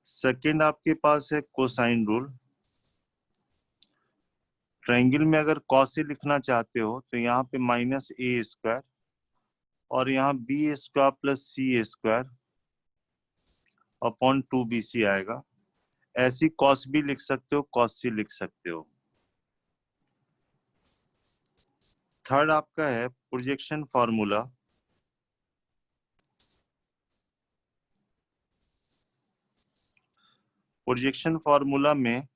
Second आपके पास है cosine rule. Triangle में अगर कॉस ए लिखना चाहते हो तो यहाँ पे माइनस ए स्क्वायर और यहाँ B square plus C square upon 2bc आएगा। ऐसी कॉस बी लिख सकते हो, कॉस सी लिख सकते हो। थर्ड आपका है प्रोजेक्शन फॉर्मूला। प्रोजेक्शन फॉर्मूला में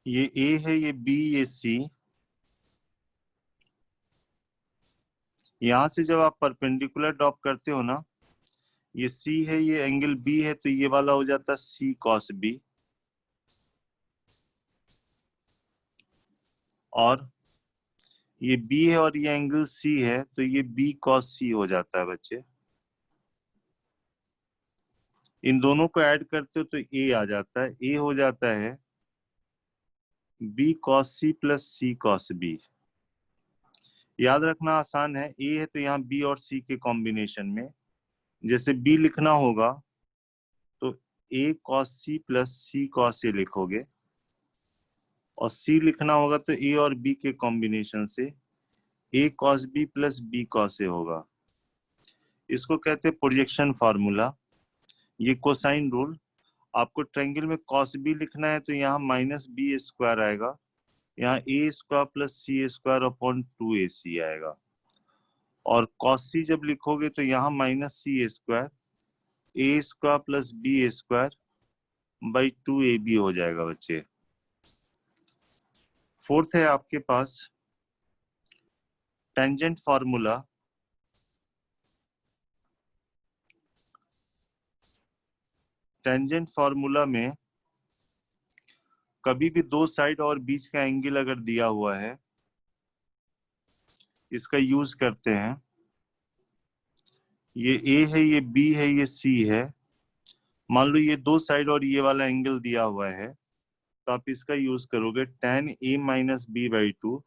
ये ए है, ये बी, ये सी। यहां से जब आप परपेंडिकुलर ड्रॉप करते हो ना, ये सी है, ये एंगल बी है, तो ये वाला हो जाता है सी कॉस बी। और ये बी है और ये एंगल सी है, तो ये बी कॉस सी हो जाता है बच्चे। इन दोनों को ऐड करते हो तो ए आ जाता है। ए हो जाता है बी कॉस सी प्लस सी कॉस बी। याद रखना आसान है। ए है तो यहाँ बी और सी के कॉम्बिनेशन में, जैसे बी लिखना होगा तो ए cos C plus C cos A लिखोगे, और सी लिखना होगा तो ए और बी के कॉम्बिनेशन से A cos B plus B cos A होगा। इसको कहते हैं प्रोजेक्शन फार्मूला। ये कोसाइन रूल। आपको ट्रायंगल में कॉस बी लिखना है तो यहाँ माइनस बी स्क्वायर आएगा, यहाँ A square plus C square upon 2ac आएगा। और कॉस सी जब लिखोगे तो यहाँ minus C square A square plus B square by 2ab हो जाएगा बच्चे। फोर्थ है आपके पास टेंजेंट फार्मूला। टेंजेंट फार्मूला में कभी भी दो साइड और बीच का एंगल अगर दिया हुआ है, इसका यूज करते हैं। ये ए है, ये बी है, ये सी है। मान लो ये दो साइड और ये वाला एंगल दिया हुआ है, तो आप इसका यूज करोगे। tan a minus B by 2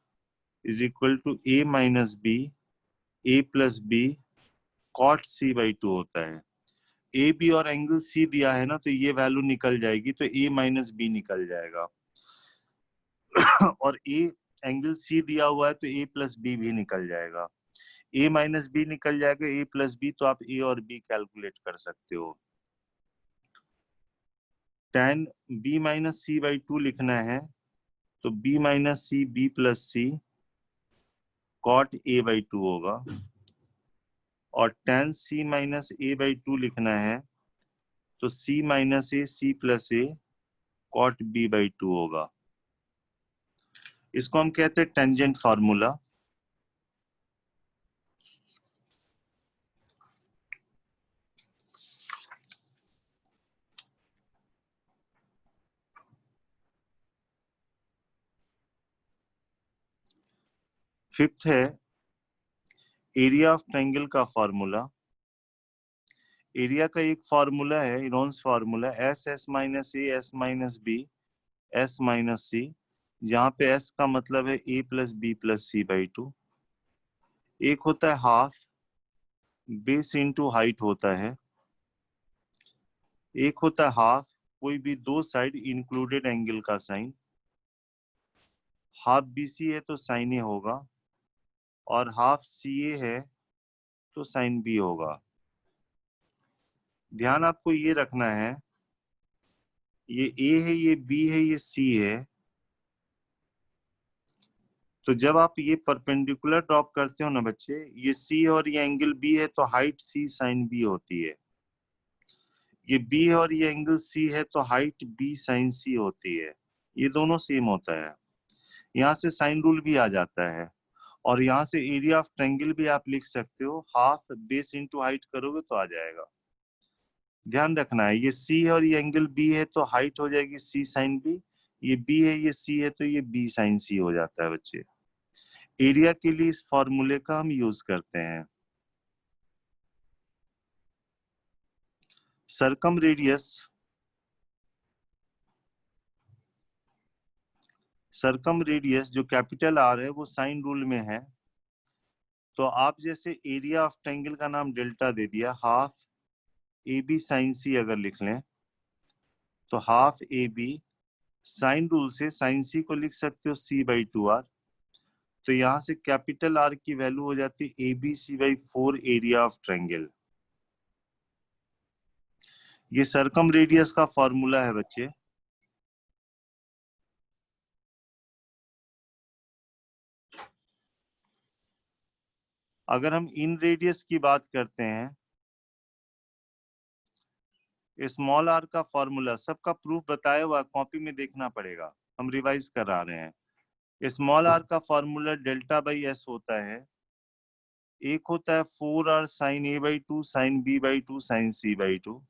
is equal to a minus B a plus B cot c by 2 होता है। ए बी और एंगल सी दिया है ना, तो ये वैल्यू निकल जाएगी, तो a माइनस बी निकल जाएगा। और a एंगल सी दिया हुआ है तो a प्लस बी भी निकल जाएगा। a माइनस बी निकल जाएगा, a प्लस बी, तो आप a और b कैलकुलेट कर सकते हो। tan b minus C by 2 लिखना है तो b minus C B plus C cot a by 2 होगा। और tan c minus a by 2 लिखना है तो c minus a C plus a cot b by 2 होगा। इसको हम कहते हैं टेंजेंट फार्मूला। फिफ्थ है एरिया ऑफ ट्रायंगल का फार्मूला। एरिया का एक फार्मूला है, Heron's formula, S S minus A S minus B S minus C, जहां पे एस का मतलब है A plus B plus C by 2। एक होता है हाफ, बेस इंटू हाइट होता है। एक होता है हाफ, कोई भी दो साइड इंक्लूडेड एंगल का साइन। हाफ बी सी है तो साइन ए होगा, और हाफ सी ए है तो साइन बी होगा। ध्यान आपको ये रखना है, ये ए है, ये बी है, ये सी है। तो जब आप ये परपेंडिकुलर ड्रॉप करते हो ना बच्चे, ये सी और ये एंगल बी है तो हाइट सी साइन बी होती है। ये बी है और ये एंगल सी है तो हाइट बी साइन सी होती है। ये दोनों सेम होता है। यहाँ से साइन रूल भी आ जाता है, और यहाँ से एरिया ऑफ ट्रायंगल भी आप लिख सकते हो। हाफ बेस इंटू हाइट करोगे तो आ जाएगा। ध्यान रखना है, ये सी है और ये एंगल बी है तो हाइट हो जाएगी सी साइन बी। ये बी है, ये सी है, तो ये बी साइन सी हो जाता है बच्चे। एरिया के लिए इस फॉर्मूले का हम यूज करते हैं। सरकम रेडियस, सरकम रेडियस जो कैपिटल आर है वो साइन रूल में है। तो आप जैसे एरिया ऑफ ट्रायंगल का नाम डेल्टा दे दिया, half A B sine C अगर लिख लें तो half A B sine rule से साइन सी को लिख सकते हो c/2r। तो यहां से कैपिटल आर की वैल्यू हो जाती है A B C by 4 area of triangle. ये सरकम रेडियस का फॉर्मूला है बच्चे। अगर हम इन रेडियस की बात करते हैं, स्मॉल आर का फॉर्मूला सबका प्रूफ बताया हुआ कॉपी में देखना पड़ेगा, हम रिवाइज करा रहे हैं। स्मॉल आर का फॉर्मूला डेल्टा बाई एस होता है। एक होता है 4r sine a/2 sine b/2 sine c/2।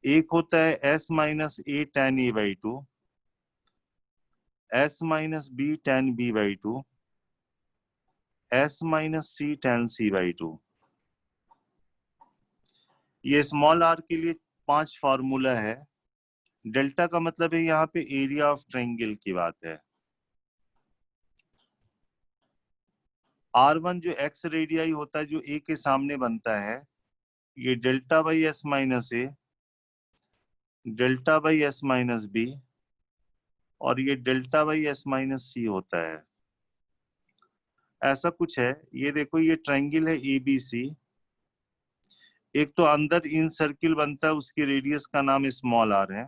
एक होता है s minus a tan a/2 s minus b tan b/2 s माइनस c tan c/2। ये स्मॉल आर के लिए 5 फॉर्मूला है। डेल्टा का मतलब है यहाँ पे एरिया ऑफ ट्रायंगल की बात है। R1 जो x रेडियाई होता है जो a के सामने बनता है, ये delta by S minus A, delta by S minus B, और ये delta by S minus C होता है। ऐसा कुछ है। ये देखो ये ट्रायंगल है ABC। एक तो अंदर इन सर्किल बनता है, उसकी रेडियस का नाम स्मॉल आर है।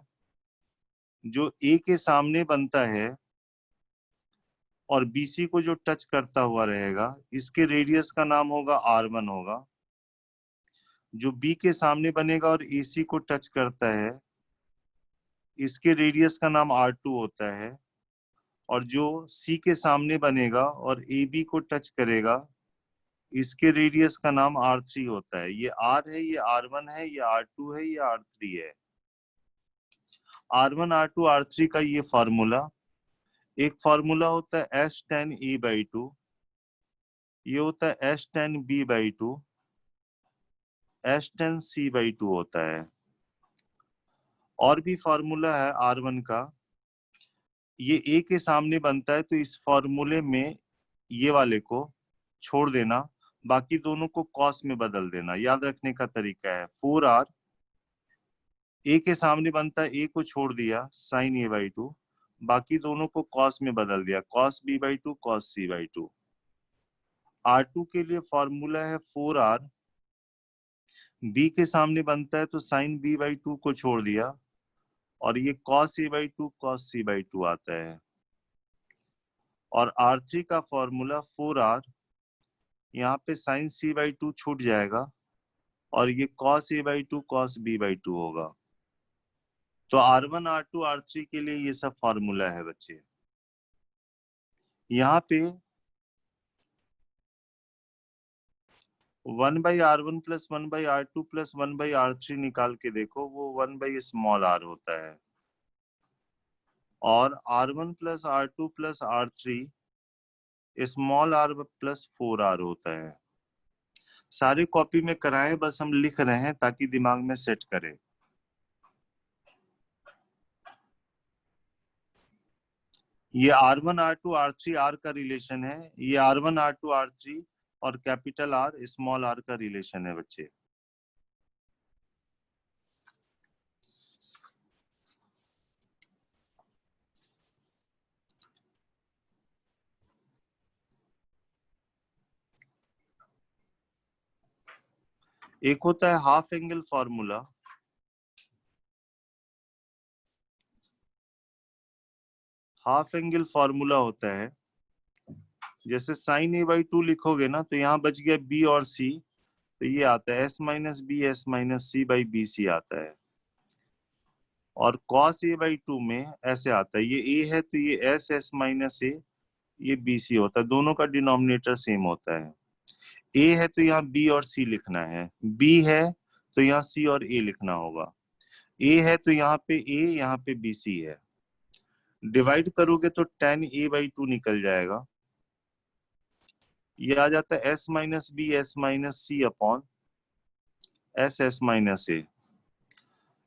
जो ए के सामने बनता है और BC को जो टच करता हुआ रहेगा, इसके रेडियस का नाम होगा R1 होगा। जो B के सामने बनेगा और AC को टच करता है, इसके रेडियस का नाम R2 होता है। और जो C के सामने बनेगा और AB को टच करेगा, इसके रेडियस का नाम R3 होता है। ये R है, ये R1 है, ये R2 है, ये R3 है। R1 R2 R3 का ये फॉर्मूला। एक फॉर्मूला होता है S tan A/2, ये होता है S tan B/2, S tan C/2 होता है। और भी फॉर्मूला है R1 का, ये A के सामने बनता है तो इस फॉर्मूले में ये वाले को छोड़ देना, बाकी दोनों को कॉस में बदल देना। याद रखने का तरीका है 4r, A के सामने बनता है, A को छोड़ दिया साइन A/2, बाकी दोनों को कॉस में बदल दिया, cos B/2 cos C/2। R2 के लिए फॉर्मूला है 4r, B के सामने बनता है तो साइन B/2 को छोड़ दिया और ये cos A/2 cos C/2 आता है। और R3 का फॉर्मूला 4r, यहाँ पे साइन C/2 छूट जाएगा और ये cos A/2 cos B/2 होगा। तो R1 R2 R3 के लिए ये सब फॉर्मूला है बच्चे। यहाँ पे 1/R1 plus 1/R2 plus 1/R3 निकाल के देखो, वो 1/r होता है। और R1 plus R2 plus R3 small r plus 4r होता है। सारे कॉपी में कराएं, बस हम लिख रहे हैं ताकि दिमाग में सेट करें। ये R1 R2 R3 R का रिलेशन है, ये R1 R2 R3 और कैपिटल R स्मॉल r का रिलेशन है बच्चे। एक होता है half angle formula. Half angle formula होता है, जैसे साइन A/2 लिखोगे ना तो यहाँ बच गया B और C, तो ये आता है S minus B S minus C/BC आता है। और cos A/2 में ऐसे आता है, ये A है तो ये S माइनस A, ये BC होता है। दोनों का डिनोमिनेटर सेम होता है। A है तो यहाँ B और C लिखना है, B है तो यहाँ C और A लिखना होगा। A है तो यहाँ पे A, यहाँ पे BC है। डिवाइड करोगे तो tan A/2 निकल जाएगा। ये आ जाता है S माइनस बी S माइनस C upon S minus A।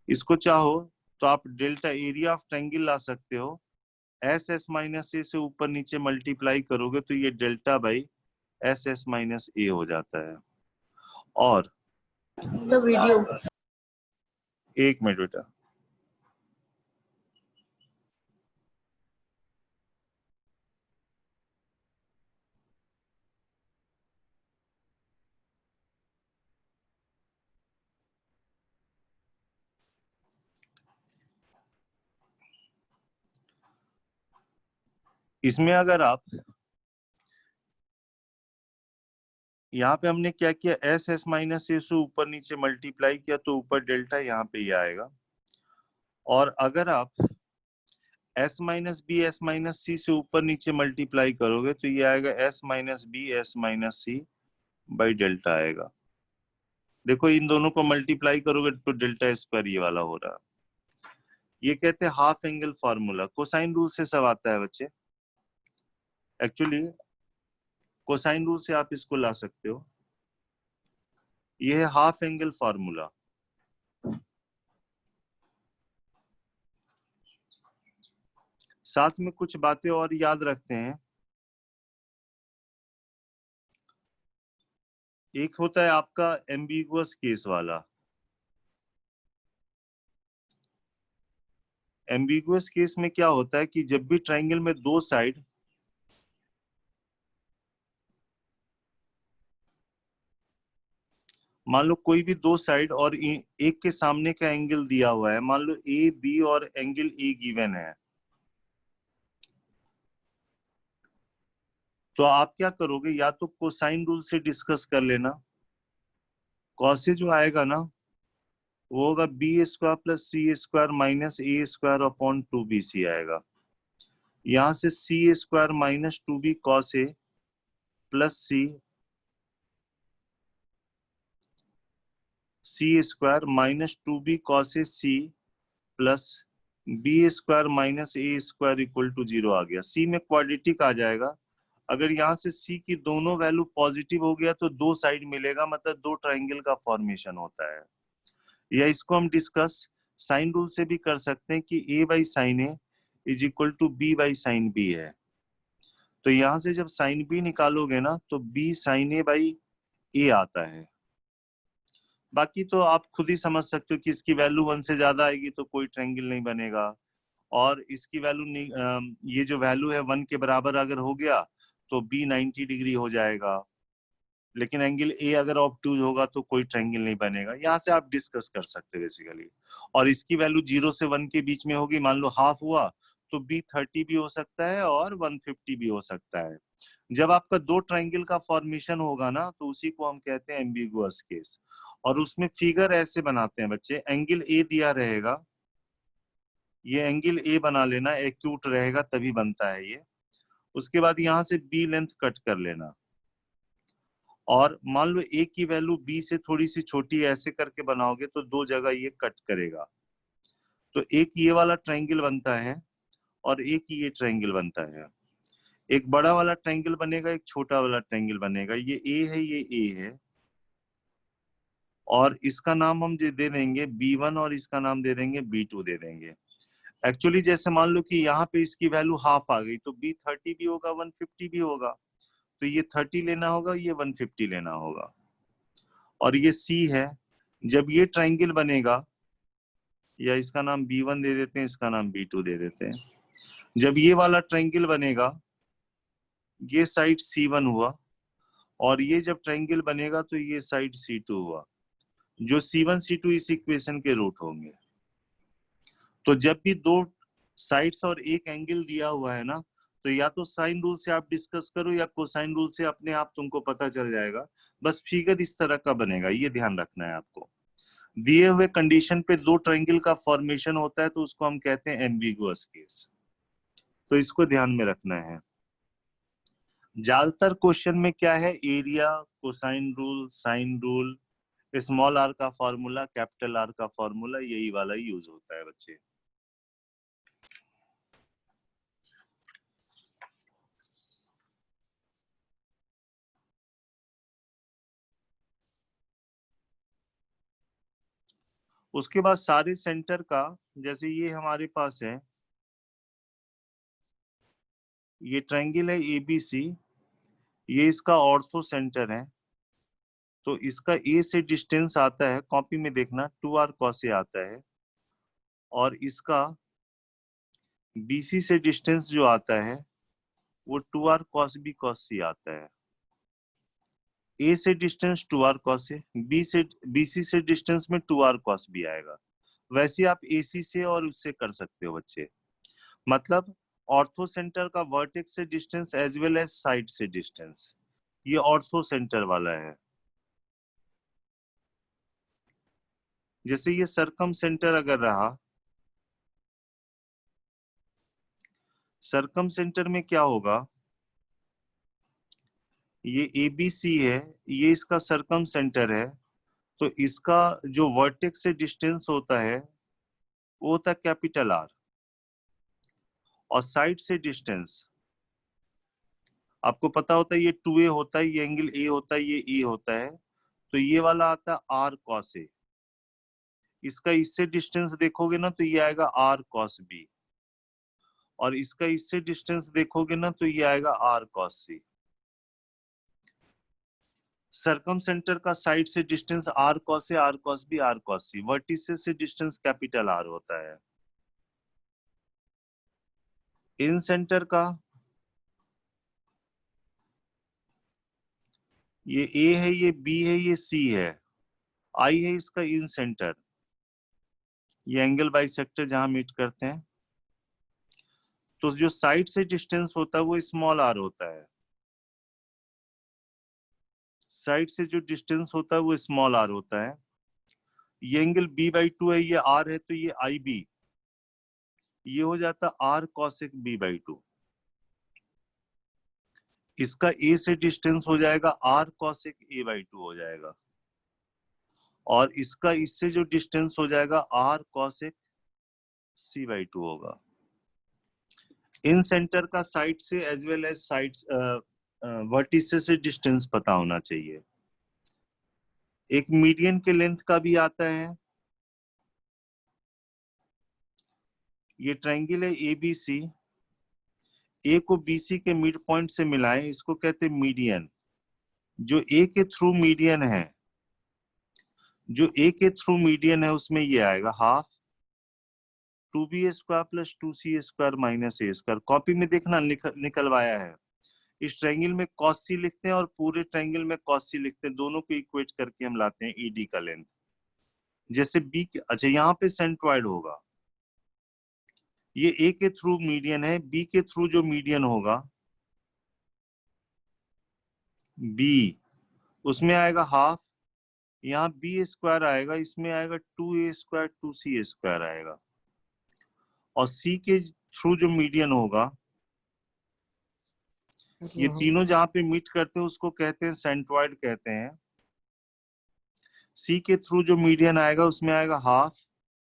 इसको चाहो तो आप डेल्टा एरिया ऑफ ट्रायंगल ला सकते हो। S माइनस A से ऊपर नीचे मल्टीप्लाई करोगे तो ये delta by S minus A हो जाता है। और सर वीडियो। एक मिनट बेटा। इसमें अगर आप यहाँ पे हमने क्या किया, एस एस माइनस ए से ऊपर नीचे मल्टीप्लाई किया तो ऊपर डेल्टा यहाँ पे ये आएगा। और अगर आप S minus B S minus C से ऊपर नीचे मल्टीप्लाई करोगे तो ये आएगा S minus B S minus C by delta आएगा। देखो इन दोनों को मल्टीप्लाई करोगे तो डेल्टा स्क्वायर ये वाला हो रहा है। ये कहते हैं half angle formula. Cosine rule से सब आता है बच्चे। एक्चुअली कोसाइन रूल से आप इसको ला सकते हो। ये है हाफ एंगल फॉर्मूला। साथ में कुछ बातें और याद रखते हैं। एक होता है आपका एम्बिगुअस केस वाला। एम्बिगुअस केस में क्या होता है कि जब भी ट्रायंगल में दो साइड मान लो कोई भी दो साइड और एक के सामने का एंगल दिया हुआ है, मान लो ए बी और एंगल ए गिवन है, तो आप क्या करोगे, या तो कोसाइन रूल से डिस्कस कर लेना। कॉस से जो आएगा ना वो होगा B square plus C square minus A square upon 2bc आएगा। यहां से C square minus 2b cos A plus C square minus 2b cos A C plus B square minus A square equal to 0 आ गया। C में quadratic आ जाएगा। अगर यहाँ से सी की दोनों वैल्यू पॉजिटिव हो गया तो दो साइड मिलेगा, मतलब दो ट्रायंगल का फॉर्मेशन होता है। या इसको हम डिस्कस साइन रूल से भी कर सकते हैं कि A by sine A is equal to B by sine B है। तो यहां से जब साइन बी निकालोगे ना तो बी साइन ए बाई ए आता है। बाकी तो आप खुद ही समझ सकते हो कि इसकी वैल्यू 1 से ज्यादा आएगी तो कोई ट्रायंगल नहीं बनेगा, और इसकी वैल्यू ये जो वैल्यू है 1 के बराबर अगर हो गया तो बी 90 डिग्री हो जाएगा। लेकिन एंगल ए अगर ऑब्टूज होगा तो कोई ट्रायंगल नहीं बनेगा। यहाँ से आप डिस्कस कर सकते हैं बेसिकली। और इसकी वैल्यू 0 से 1 के बीच में होगी, मान लो हाफ हुआ तो बी 30 भी हो सकता है और 150 भी हो सकता है। जब आपका दो ट्रायंगल का फॉर्मेशन होगा ना तो उसी को हम कहते हैं एम्बिगुअस केस। और उसमें फिगर ऐसे बनाते हैं बच्चे, एंगल ए दिया रहेगा, ये एंगल ए बना लेना, एक्यूट रहेगा तभी बनता है ये। उसके बाद यहां से बी लेंथ कट कर लेना, और मान लो ए की वैल्यू बी से थोड़ी सी छोटी है, ऐसे करके बनाओगे तो दो जगह ये कट करेगा। तो एक ये वाला ट्रायंगल बनता है और एक ये ट्रायंगल बनता है। एक बड़ा वाला ट्रायंगल बनेगा, एक छोटा वाला ट्रायंगल बनेगा। ये ए है, ये ए है, और इसका नाम हम दे देंगे B1 और इसका नाम दे देंगे B2 दे देंगे। एक्चुअली जैसे मान लो कि यहाँ पे इसकी वैल्यू हाफ आ गई तो B 30 भी होगा 150 भी होगा, तो ये 30 लेना होगा, ये 150 लेना होगा। और ये C है, जब ये ट्रायंगल बनेगा, या इसका नाम B1 दे देते हैं, इसका नाम B2 दे देते हैं। जब ये वाला ट्रायंगल बनेगा, ये साइड C1 हुआ, और ये जब ट्रायंगल बनेगा तो ये साइड C2 हुआ, जो C1 C2 इस इक्वेशन के रूट होंगे। तो जब भी दो साइड्स और एक एंगल दिया हुआ है ना, तो या तो साइन रूल से आप डिस्कस करो या कोसाइन रूल से, अपने आप तुमको पता चल जाएगा। बस फिगर इस तरह का बनेगा, ये ध्यान रखना है आपको। दिए हुए कंडीशन पे दो ट्रायंगल का फॉर्मेशन होता है तो उसको हम कहते हैं एम्बिगुअस केस। तो इसको ध्यान में रखना है। ज्यादातर क्वेश्चन में क्या है, area, cosine rule, sine rule, small R का फॉर्मूला, कैपिटल आर का फॉर्मूला, यही वाला यूज होता है बच्चे। उसके बाद सारे सेंटर का, जैसे ये हमारे पास है, ये ट्रायंगल है ABC, ये इसका ऑर्थो सेंटर है, तो इसका ए से डिस्टेंस आता है, कॉपी में देखना 2r cos a आता है, और इसका BC से डिस्टेंस जो आता है वो 2r cos b cos c आता है। A से distance 2r cos a, BC से डिस्टेंस में 2r cos b आएगा। वैसे आप AC से और उससे कर सकते हो बच्चे, मतलब ऑर्थो सेंटर का वर्टेक्स से distance as well as side से डिस्टेंस, ये ऑर्थो सेंटर वाला है। जैसे ये सरकम सेंटर अगर रहा, सरकम सेंटर में क्या होगा, ये ABC है, ये इसका सरकम सेंटर है, तो इसका जो वर्टेक्स से डिस्टेंस होता है वो होता है कैपिटल R, और साइड से डिस्टेंस आपको पता होता है ये 2a होता है, ये एंगल A होता है, ये E होता है, तो ये वाला आता है R cos A। इसका इससे डिस्टेंस देखोगे ना तो ये आएगा R cos B, और इसका इससे डिस्टेंस देखोगे ना तो ये आएगा R cos C। सरकम सेंटर का साइड से distance R cos A, R cos B, R cos C, vertices से डिस्टेंस कैपिटल R होता है। इन सेंटर का ये A है, ये B है, ये C है, I है इसका इन सेंटर, ये एंगल बाइसेक्टर जहां मीट करते हैं, तो जो साइड से डिस्टेंस होता है वो स्मॉल r होता है, साइड से जो डिस्टेंस होता है वो स्मॉल r होता है। ये एंगल b/2 है, ये r है, तो ये IB, ये हो जाता R cosec b/2। इसका A से डिस्टेंस हो जाएगा R cosec a/2 हो जाएगा, और इसका इससे जो डिस्टेंस हो जाएगा R cosec c/2 होगा। इन सेंटर का साइड से as well as sides vertices से डिस्टेंस पता होना चाहिए। एक मीडियन के लेंथ का भी आता है, ये ट्रायंगल है ABC, A को BC के मिड पॉइंट से मिलाएं, इसको कहते हैं मीडियन। जो A के थ्रू मीडियन है, जो A के थ्रू मीडियन है उसमें ये आएगा half 2b² plus 2c² minus a²। Copy में देखना निकलवाया है। इस ट्रायंगल में cos c लिखते हैं और पूरे ट्रायंगल में cos c लिखते हैं, दोनों को इक्वेट करके हम लाते हैं ED का लेंथ। जैसे B अच्छा यहाँ पे सेंट्रॉइड होगा, ये A के थ्रू मीडियन है, B के थ्रू जो मीडियन होगा B, उसमें आएगा हाफ, यहाँ b² आएगा, इसमें आएगा 2a² 2c² आएगा, और C के थ्रू जो मीडियन होगा, ये तीनों जहां पे मीट करते हैं उसको कहते हैं सेंट्रॉइड कहते हैं। C के थ्रू जो मीडियन आएगा उसमें आएगा हाफ,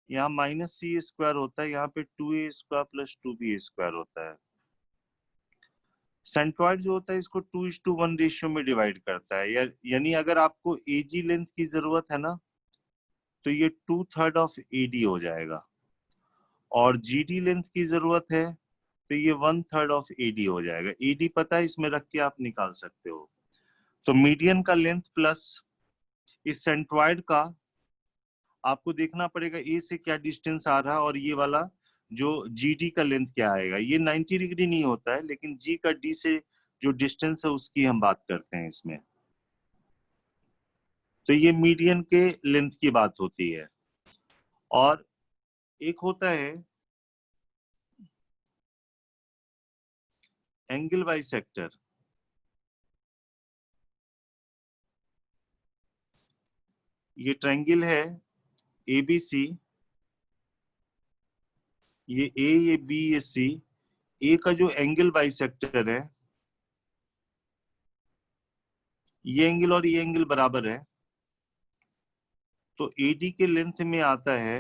यहाँ -c² होता है, यहाँ पे 2a² प्लस 2b² होता है। सेंट्रॉइड जो होता है इसको 2:1 रेशियो में डिवाइड करता है, यानी अगर आपको AG लेंथ की जरूरत है ना तो ये 2/3 ऑफ AD हो जाएगा, और GD लेंथ की जरूरत है तो ये 1/3 ऑफ AD हो जाएगा। AD पता है, इसमें रख के आप निकाल सकते हो। तो मीडियन का लेंथ प्लस इस सेंट्रॉइड का आपको देखना पड़ेगा A से क्या डिस्टेंस आ रहा है, और ये वाला जो GD का लेंथ क्या आएगा। ये 90 डिग्री नहीं होता है, लेकिन G का D से जो डिस्टेंस है उसकी हम बात करते हैं इसमें। तो ये मीडियन के लेंथ की बात होती है। और एक होता है एंगल बाइसेक्टर। ये ट्रायंगल है ABC, ये A, ये B, ये C। A का जो एंगल बाइसेक्टर है, ये एंगल और ये एंगल बराबर है, तो AD के लेंथ में आता है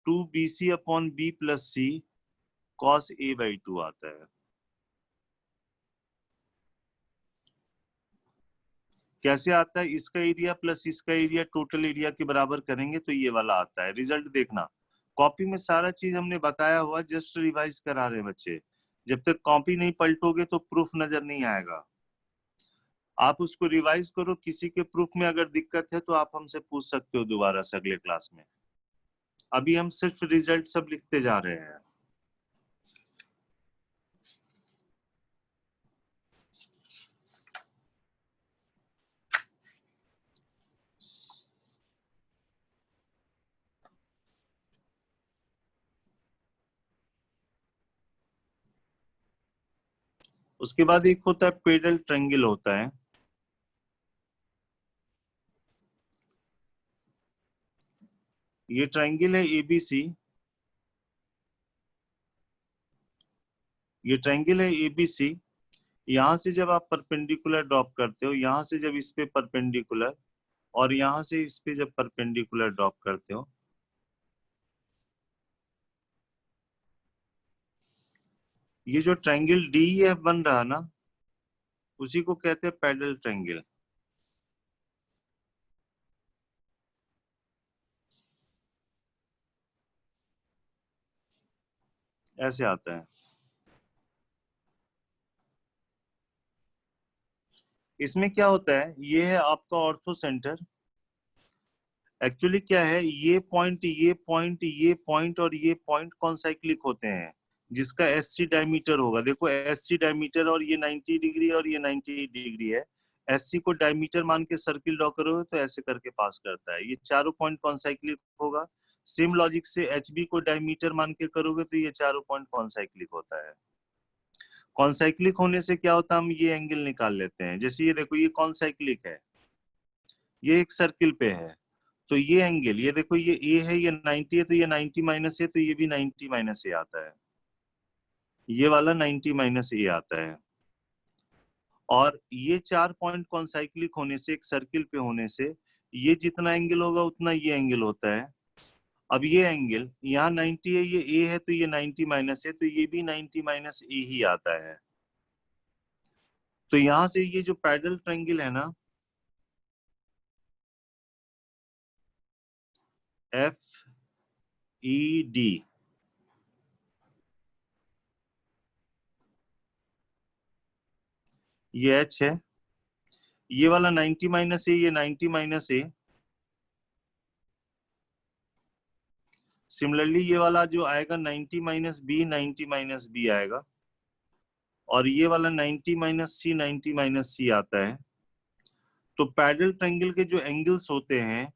2BC/B plus C cos a/2 आता है। कैसे आता है, इसका एरिया प्लस इसका एरिया टोटल एरिया के बराबर करेंगे तो ये वाला आता है। रिजल्ट देखना, कॉपी में सारा चीज हमने बताया हुआ, जस्ट रिवाइज करा रहे हैं बच्चे। जब तक कॉपी नहीं पलटोगे तो प्रूफ नजर नहीं आएगा। आप उसको रिवाइज करो, किसी के प्रूफ में अगर दिक्कत है तो आप हमसे पूछ सकते हो दोबारा से अगले क्लास में। अभी हम सिर्फ रिजल्ट सब लिखते जा रहे हैं। उसके बाद एक होता है पेडल ट्रायंगल होता है। ये ट्रायंगल है एबीसी, ये ट्रायंगल है एबीसी। यहां से जब आप परपेंडिकुलर ड्रॉप करते हो, यहां से जब इस पे परपेंडिकुलर और यहां से इस पे जब परपेंडिकुलर ड्रॉप करते हो, ये जो ट्रायंगल डीईएफ बन रहा ना, उसी को कहते हैं पैडल ट्रायंगल। ऐसे आता है। इसमें क्या होता है, ये है आपका ऑर्थो सेंटर। एक्चुअली क्या है, ये पॉइंट ये पॉइंट ये पॉइंट और ये पॉइंट कॉन्साइक्लिक होते हैं, जिसका एससी डायमीटर होगा। देखो एससी डायमीटर, और ये 90 डिग्री और ये 90 डिग्री है। एससी को डायमीटर मान के सर्किल ड्रॉ करोगे तो ऐसे करके पास करता है, ये चारों पॉइंट कॉन्साइक्लिक होगा। सेम लॉजिक से एचबी को डायमीटर मान के करोगे तो ये चारों पॉइंट कॉन्साइक्लिक होता है। कॉन्साइक्लिक होने से क्या होता है, हम ये एंगल निकाल लेते हैं। जैसे ये देखो, ये कॉन्साइक्लिक है, ये एक सर्किल पे है, तो ये एंगल, ये देखो ये ए है, ये 90 है, तो ये 90 माइनस है, तो ये भी 90 माइनस ए आता है। ये वाला 90 माइनस ए आता है। और ये चार पॉइंट कॉन्साइक्लिक होने से, एक सर्किल पे होने से, ये जितना एंगल होगा उतना ये एंगल होता है। अब ये एंगल यहाँ 90 है, ये ए है, तो ये 90 माइनस है, तो ये भी 90 माइनस ए ही आता है। तो यहां से ये जो पैरेलल ट्रायंगल है ना, एफ ई डी, ये एच है, ये वाला 90 माइनस ए, ये 90 माइनस ए। सिमिलरली ये वाला जो आएगा 90 माइनस बी, 90 माइनस बी आएगा। और ये वाला 90 माइनस सी, 90 माइनस सी आता है। तो पैरेलल ट्रायंगल के जो एंगल्स होते हैं,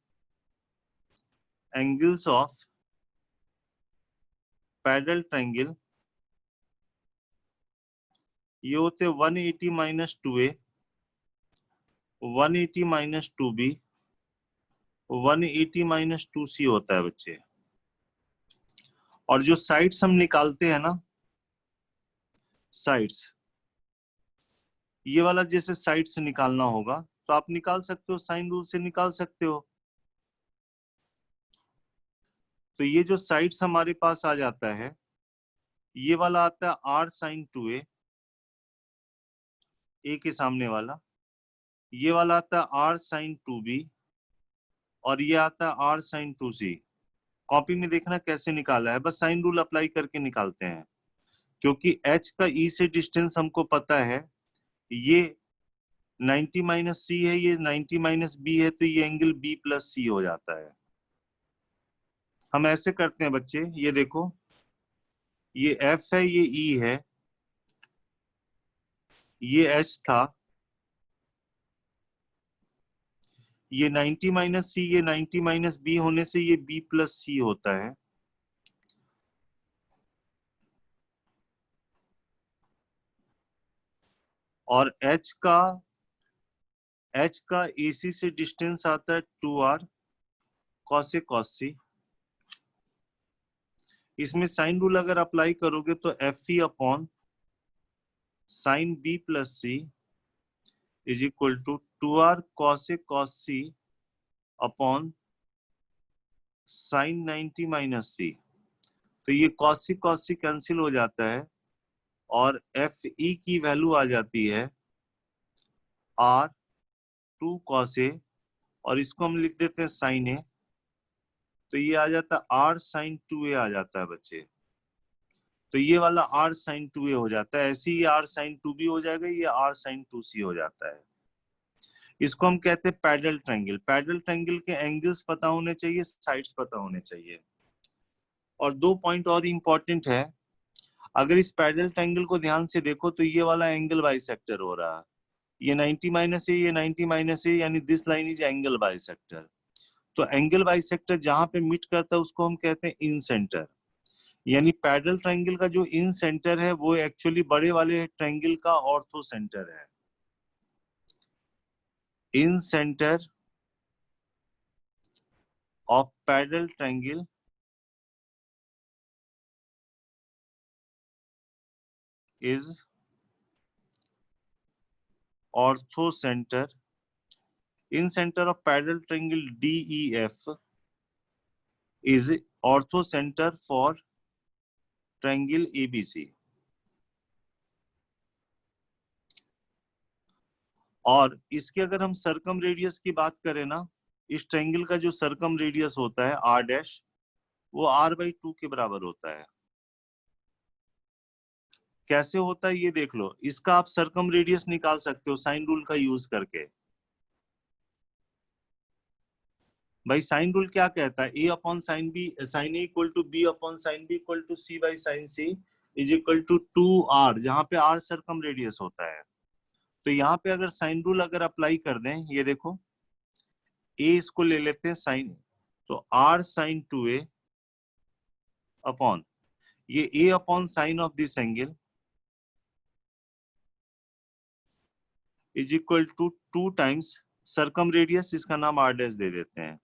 एंगल्स ऑफ पैरेलल ट्रायंगल, ये होते 180 minus 2a, 180 minus 2b, 180 minus 2c होता है बच्चे। और जो साइड्स हम निकालते हैं ना, साइड्स, ये वाला जैसे साइड्स निकालना होगा तो आप निकाल सकते हो, साइन रूल से निकाल सकते हो। तो ये जो साइड्स हमारे पास आ जाता है, ये वाला आता है आर साइन 2a, ए के सामने वाला। ये वाला आता है आर साइन 2b, और ये आता है आर साइन 2c। कॉपी में देखना कैसे निकाला है, बस साइन रूल अप्लाई करके निकालते हैं। क्योंकि h का e से डिस्टेंस हमको पता है, ये 90 माइनस सी है, ये 90 माइनस बी है, तो ये एंगल b प्लस सी हो जाता है। हम ऐसे करते हैं बच्चे, ये देखो, ये f है, ये e है, ये h था, ये 90 माइनस सी, ये 90 माइनस बी होने से ये b प्लस सी होता है। और h का AC से डिस्टेंस आता है 2r cos A cos C। इसमें साइन रूल अगर अप्लाई करोगे तो F E upon sine B plus C is equal to 2r cos A cos C upon sine 90 minus C. तो ये cos C कैंसिल हो जाता है, और एफ ई की वैल्यू आ जाती है r 2 cos A, और इसको हम लिख देते हैं साइन ए। तो ये आ जाता है r साइन 2a आ जाता है बच्चे। तो ये वाला r साइन 2a हो जाता है, ऐसे ही r साइन 2b हो जाएगा, ये r साइन 2c हो जाता है। इसको हम कहते हैं पैडल ट्रायंगल। पैडल ट्रायंगल के एंगल्स पता होने चाहिए, साइड्स पता होने चाहिए। और दो पॉइंट और इंपॉर्टेंट है, अगर इस पैडल ट्रायंगल को ध्यान से देखो तो ये वाला एंगल बाइसेक्टर हो रहा है, ये 90 माइनस ए, ये 90 माइनस ए, यानी this line is angle bisector. तो एंगल बाइसेक्टर जहां पे मीट करता है उसको हम कहते हैं इन सेंटर। यानी पैडल ट्रायंगल का जो इन सेंटर है वो एक्चुअली बड़े वाले ट्रायंगल का ऑर्थो सेंटर है। Incentre of pedal triangle is orthocentre. Incentre of pedal triangle DEF is ortho center for triangle ABC। और इसके अगर हम सर्कम रेडियस की बात करें ना, इस ट्रायंगल का जो सर्कम रेडियस होता है R डैश, वो R/2 के बराबर होता है। कैसे होता है ये देख लो, इसका आप सर्कम रेडियस निकाल सकते हो साइन रूल का यूज करके। भाई साइन रूल क्या कहता है, A upon sine B, sine A equal to B upon sine B equal to C by sine C is equal to 2R, जहां पे R सर्कम रेडियस होता है। तो यहाँ पे अगर साइन रूल अगर अप्लाई कर दें, ये देखो A इसको ले लेते हैं साइन, तो R साइन 2A अपॉन ये A upon sine of this angle is equal to 2 times circumradius, इसका नाम R डैश दे देते हैं।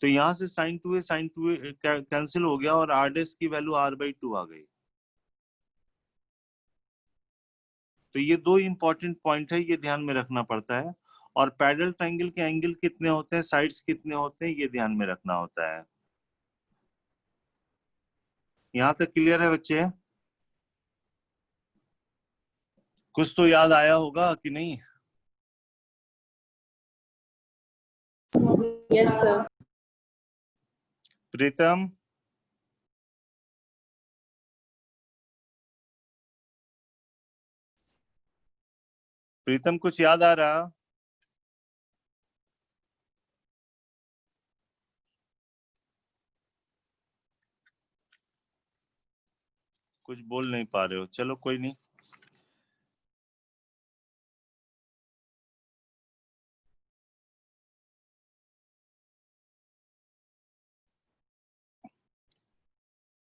तो यहां से साइन 2A कैंसिल हो गया और R डैश की वैल्यू R/2 आ गई। तो ये दो इंपॉर्टेंट पॉइंट है, ये ध्यान में रखना पड़ता है। और पैरेलल ट्रायंगल के एंगल कितने होते हैं, साइड्स कितने होते हैं, ये ध्यान में रखना होता है। यहां तक क्लियर है बच्चे? कुछ तो याद आया होगा कि नहीं? Yes sir. प्रीतम, प्रीतम कुछ याद आ रहा? कुछ बोल नहीं पा रहे हो, चलो कोई नहीं।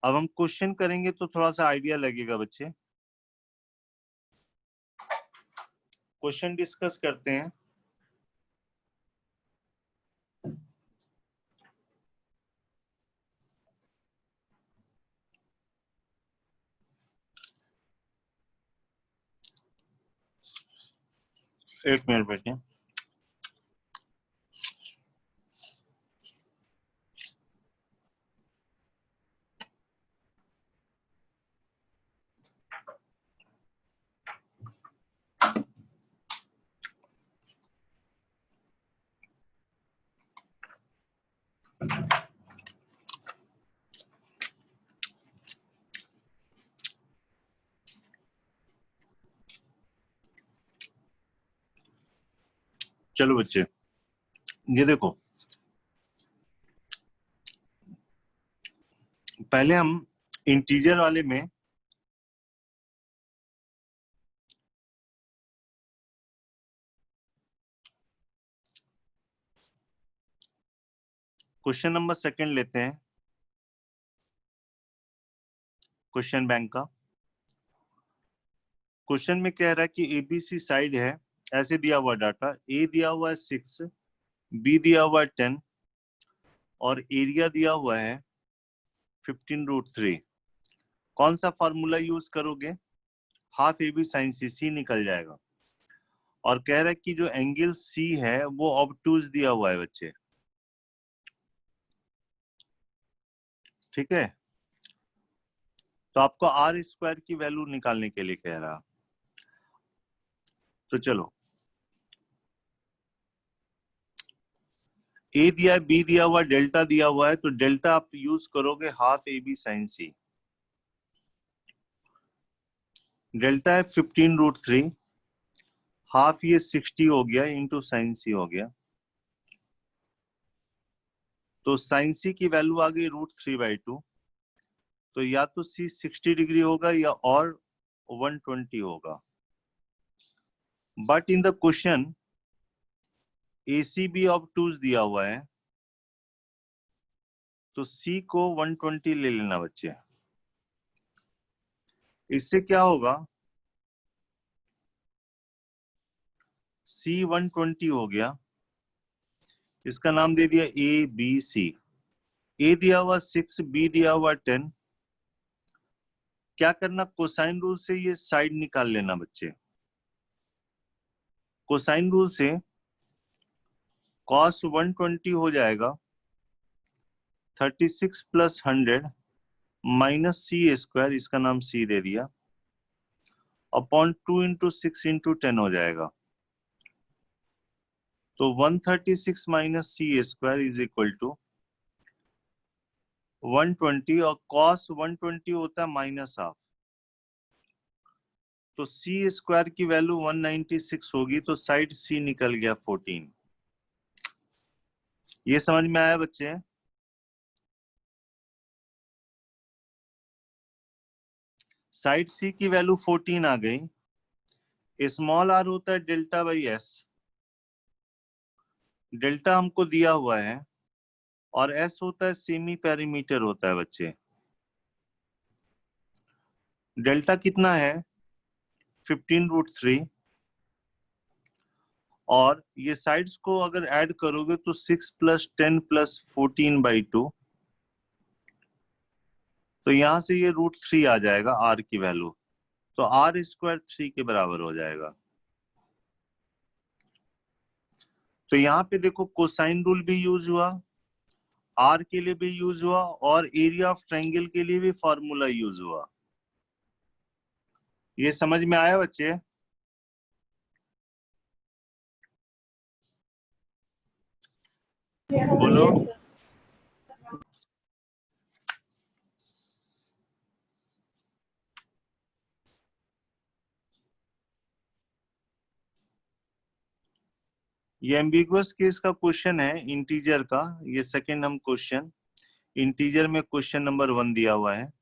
अब हम क्वेश्चन करेंगे तो थोड़ा सा आइडिया लगेगा बच्चे। क्वेश्चन डिस्कस करते हैं। एक मिनट बेटे। चलो बच्चे, ये देखो, पहले हम इंटीजर वाले में क्वेश्चन नंबर सेकंड लेते हैं, क्वेश्चन बैंक का। क्वेश्चन में कह रहा है कि एबीसी साइड है, ऐसे दिया हुआ डाटा, ए दिया हुआ है 6, बी दिया हुआ है 10 और एरिया दिया हुआ है 15√3। कौन सा फॉर्मूला यूज करोगे? हाफ ए बी साइन सी निकल जाएगा। और कह रहा है कि जो एंगल सी है वो ऑब्टूज दिया हुआ है बच्चे, ठीक है? तो आपको आर स्क्वायर की वैल्यू निकालने के लिए कह रहा। तो चलो, ए दिया है, बी दिया हुआ, डेल्टा दिया हुआ है, तो डेल्टा आप यूज करोगे half A B sine C. Delta है 15√3 हाफ ये 60 हो गया इंटू साइन सी हो गया, तो साइन सी की वैल्यू आ गई √3/2। तो या तो सी 60 डिग्री होगा या और 120 होगा। But in the question ACB ऑब्टूज दिया हुआ है, तो सी को 120 ले लेना बच्चे। इससे क्या होगा, सी 120 हो गया, इसका नाम दे दिया ABC। ए दिया हुआ 6, बी दिया हुआ 10। क्या करना, कोसाइन रूल से ये साइड निकाल लेना बच्चे। कोसाइन रूल से cos 120 हो जाएगा 36 + 100 - C², इसका नाम C दे दिया, अपॉन 2 × 6 × 10 हो जाएगा। तो 136 - C² इज इक्वल टू 120, और cos 120 होता है -½ तो C² की वैल्यू 196 होगी, तो साइड C निकल गया 14। ये समझ में आया बच्चे? साइड C की वैल्यू 14 आ गई। स्मॉल r होता है डेल्टा/s, डेल्टा हमको दिया हुआ है, और s होता है सेमी पेरीमीटर होता है बच्चे। डेल्टा कितना है 15√3, और ये साइड्स को अगर ऐड करोगे तो 6 + 10 + 14/2, तो यहां से ये √3 आ जाएगा r की वैल्यू, तो r² 3 के बराबर हो जाएगा। तो यहाँ पे देखो कोसाइन रूल भी यूज हुआ, r के लिए भी यूज हुआ, और एरिया ऑफ ट्रायंगल के लिए भी फॉर्मूला यूज हुआ। ये समझ में आया बच्चे? बोलो। ये एम्बिगुअस केस का क्वेश्चन है इंटीजर का, ये सेकंड हम क्वेश्चन। इंटीजर में क्वेश्चन नंबर 1 दिया हुआ है।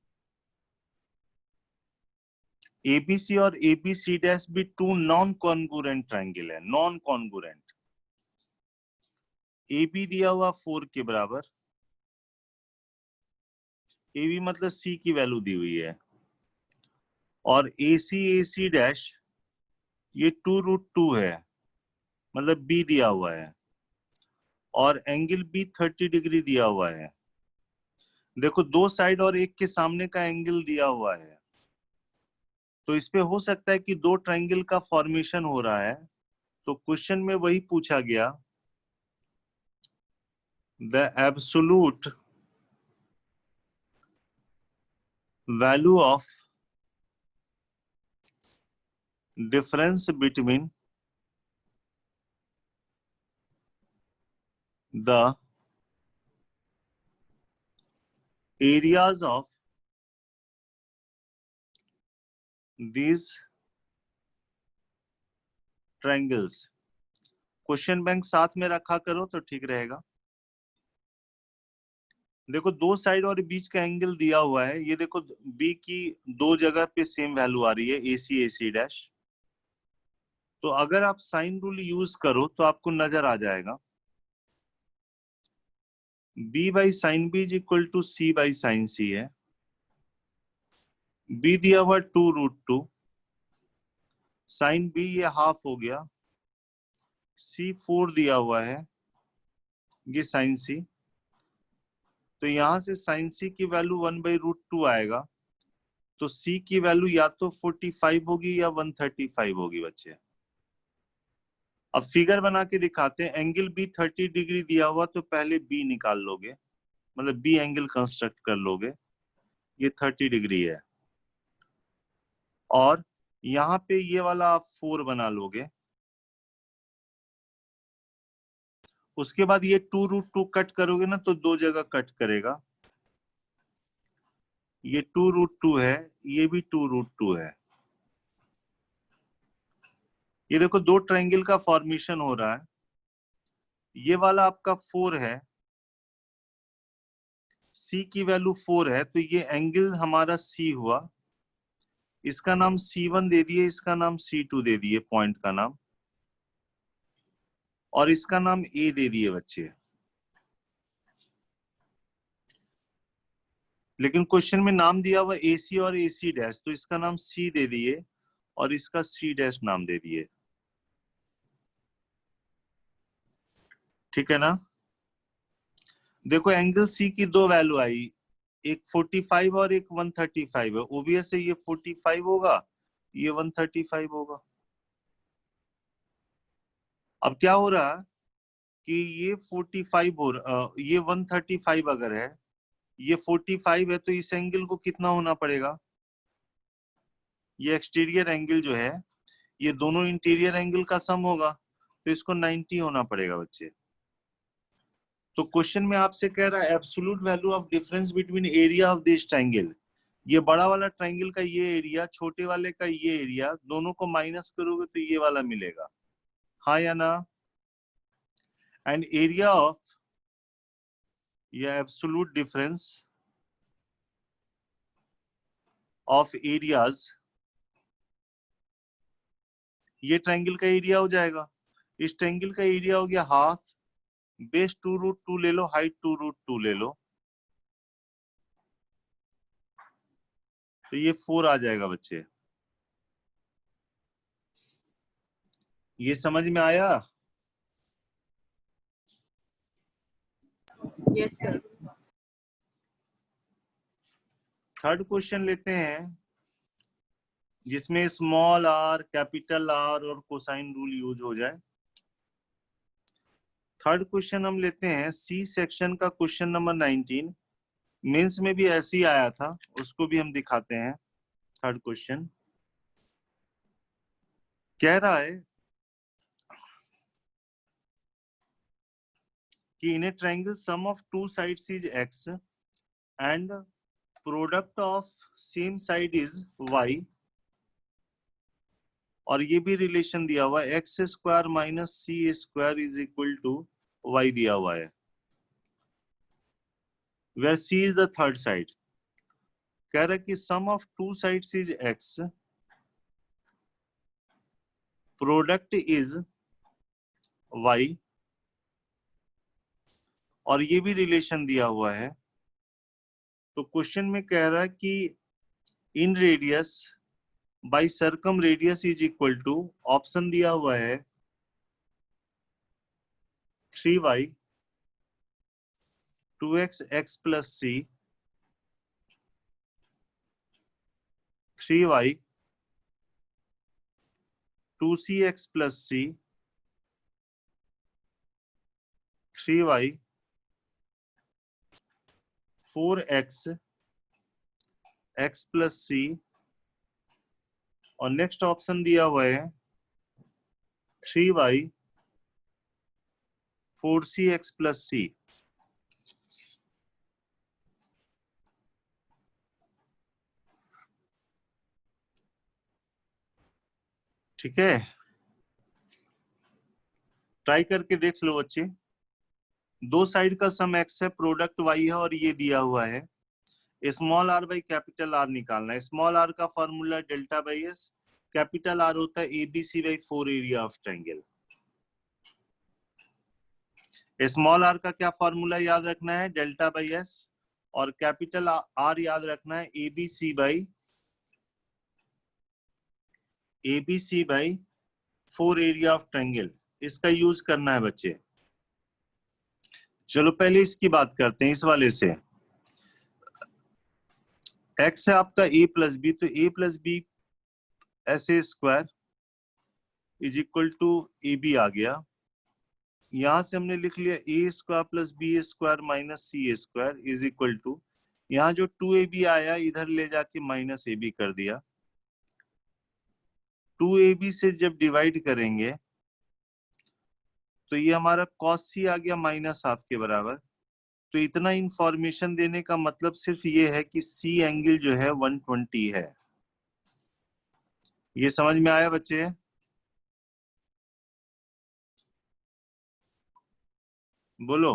ABC और ABC' भी 2 नॉन कॉन्ग्रुएंट ट्रायंगल है, नॉन कॉन्ग्रुएंट। AB दिया हुआ 4 के बराबर, AB मतलब C की वैल्यू दी हुई है, और AC ये 2√2 है, मतलब B दिया हुआ है, और एंगल B 30 डिग्री दिया हुआ है। देखो दो साइड और एक के सामने का एंगल दिया हुआ है, तो इस पे हो सकता है कि दो ट्रायंगल का फॉर्मेशन हो रहा है। तो क्वेश्चन में वही पूछा गया, the absolute value of difference between the areas of these triangles. Question bank साथ में रखा करो तो ठीक रहेगा। देखो दो साइड और बीच का एंगल दिया हुआ है, ये देखो बी की दो जगह पे सेम वैल्यू आ रही है, AC तो अगर आप साइन रूल यूज करो तो आपको नजर आ जाएगा B/sin B = C/sin C है। B दिया हुआ 2√2, साइन B ये हाफ हो गया, C 4 दिया हुआ है, ये साइन C। तो यहां से साइन C की वैल्यू 1/√2 आएगा, तो C की वैल्यू या तो 45 होगी या 135 होगी बच्चे। अब फिगर बना के दिखाते हैं। एंगल B 30 डिग्री दिया हुआ, तो पहले B निकाल लोगे, मतलब B एंगल कंस्ट्रक्ट कर लोगे, ये 30 डिग्री है, और यहाँ पे ये वाला आप 4 बना लोगे। उसके बाद ये 2√2 कट करोगे ना, तो दो जगह कट करेगा, ये 2√2 है, ये भी 2√2 है। ये देखो दो ट्रायंगल का फॉर्मेशन हो रहा है, ये वाला आपका 4 है, C की वैल्यू 4 है, तो ये एंगल हमारा C हुआ, इसका नाम C1 दे दिए, इसका नाम C2 दे दिए, पॉइंट का नाम, और इसका नाम A दे दिए बच्चे। लेकिन क्वेश्चन में नाम दिया हुआ AC और AC डैश, तो इसका नाम C दे दिए और इसका C डैश नाम दे दिए, ठीक है ना। देखो एंगल C की दो वैल्यू आई, एक 45 और एक 135 है, ओबियस है ये 45 होगा, ये 135 होगा। अब क्या हो रहा है कि ये 45 हो रहा, ये 135 अगर है, ये 45 है, तो इस एंगल को कितना होना पड़ेगा, ये एक्सटीरियर एंगल जो है, ये दोनों इंटीरियर एंगल का सम होगा, तो इसको 90 होना पड़ेगा बच्चे। तो क्वेश्चन में आपसे कह रहा है absolute value of difference between area of this triangle, ये बड़ा वाला ट्रायंगल का ये एरिया, छोटे वाले का ये एरिया, दोनों को माइनस करोगे तो ये वाला मिलेगा, हाँ या ना। एंड एरिया ऑफ, या एब्सोल्यूट डिफरेंस ऑफ एरियाज, ये ट्रायंगल का एरिया हो जाएगा। इस ट्रायंगल का एरिया हो गया हाफ, बेस 2√2 ले लो, हाइट 2√2 ले लो, तो ये 4 आ जाएगा बच्चे। ये समझ में आया? Yes sir. थर्ड क्वेश्चन लेते हैं, जिसमें स्मॉल आर, कैपिटल आर और कोसाइन रूल यूज हो जाए। थर्ड क्वेश्चन हम लेते हैं सी सेक्शन का क्वेश्चन नंबर 19, मेंस में भी ऐसे ही आया था, उसको भी हम दिखाते हैं। थर्ड क्वेश्चन कह रहा है कि in a triangle sum of two sides is x and product of same side is y, और ये भी रिलेशन दिया हुआ है x square minus C square is equal to y दिया हुआ है, where c is the third side। कह रहा है कि sum of two sides is x, product is y, और ये भी रिलेशन दिया हुआ है। तो क्वेश्चन में कह रहा है कि inradius by circumradius is equal to, option दिया हुआ है 3y 2x x plus c, 3y 2c x plus c, 3y 4x x plus c, और नेक्स्ट ऑप्शन दिया हुआ है 3y 4c x plus c। ठीक है, try करके देख लो बच्चे। दो साइड का सम x है, प्रोडक्ट y है, और ये दिया हुआ है small r by capital R निकालना है। स्मॉल r का formula delta by S, capital R होता है ABC by 4 area of triangle. Small r का क्या फॉर्मूला याद रखना है, डेल्टा बाई एस, और कैपिटल R याद रखना है ABC by 4 area of triangle, इसका यूज करना है बच्चे। चलो पहले इसकी बात करते हैं, इस वाले से x है आपका a प्लस बी, तो a प्लस बी ऐसे square is equal to A B आ गया। यहां से हमने लिख लिया A square plus B square minus C square is equal to, यहाँ जो 2ab आया इधर ले जाके माइनस ए बी कर दिया। 2ab से जब डिवाइड करेंगे तो ये हमारा cos c आ गया माइनस हाफ के बराबर। तो इतना इंफॉर्मेशन देने का मतलब सिर्फ ये है कि c एंगल जो है 120 है। ये समझ में आया बच्चे? बोलो।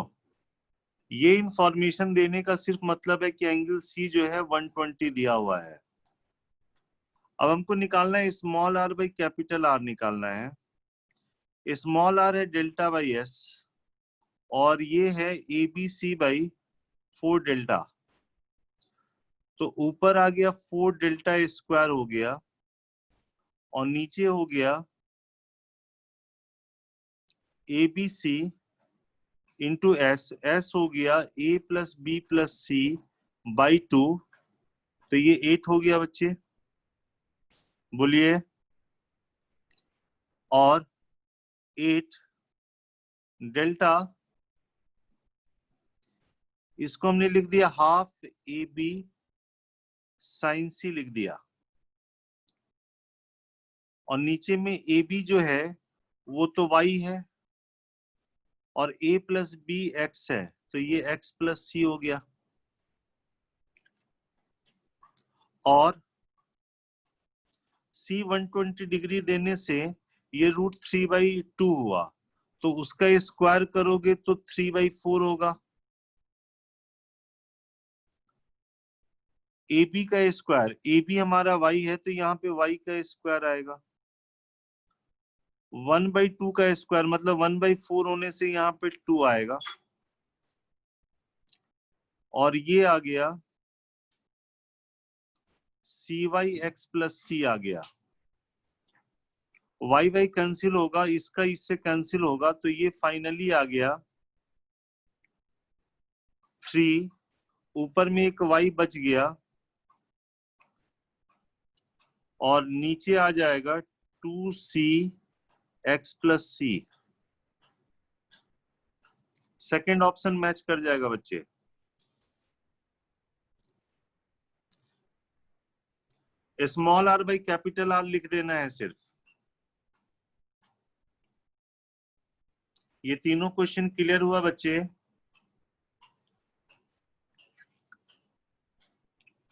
ये इंफॉर्मेशन देने का सिर्फ मतलब है कि एंगल सी जो है 120 दिया हुआ है। अब हमको निकालना है small R by capital R निकालना है। स्मॉल आर है डेल्टा बाई एस और ये है A B C by 4 delta. तो ऊपर आ गया 4 डेल्टा स्क्वायर हो गया और नीचे हो गया A B C into S. S हो गया A plus B plus C by 2। तो ये 8 हो गया बच्चे, बोलिए। और 8 डेल्टा, इसको हमने लिख दिया half A B sine C लिख दिया। और नीचे में ए बी जो है वो तो y है और a प्लस बी एक्स है, तो ये x प्लस सी हो गया। और c 120 डिग्री देने से ये √3/2 हुआ, तो उसका स्क्वायर करोगे तो 3/4 होगा। ए बी का स्क्वायर, ए बी हमारा y है तो यहाँ पे y का स्क्वायर आएगा। 1/2 का स्क्वायर मतलब 1/4 होने से यहाँ पे 2 आएगा। और ये आ गया cy x प्लस सी आ गया। वाई वाई कैंसिल होगा, इसका इससे कैंसिल होगा, तो ये फाइनली आ गया 3। ऊपर में एक y बच गया और नीचे आ जाएगा 2c x plus C. Second option match कर जाएगा बच्चे। Small R by capital R लिख देना है सिर्फ। ये तीनों क्वेश्चन क्लियर हुआ बच्चे,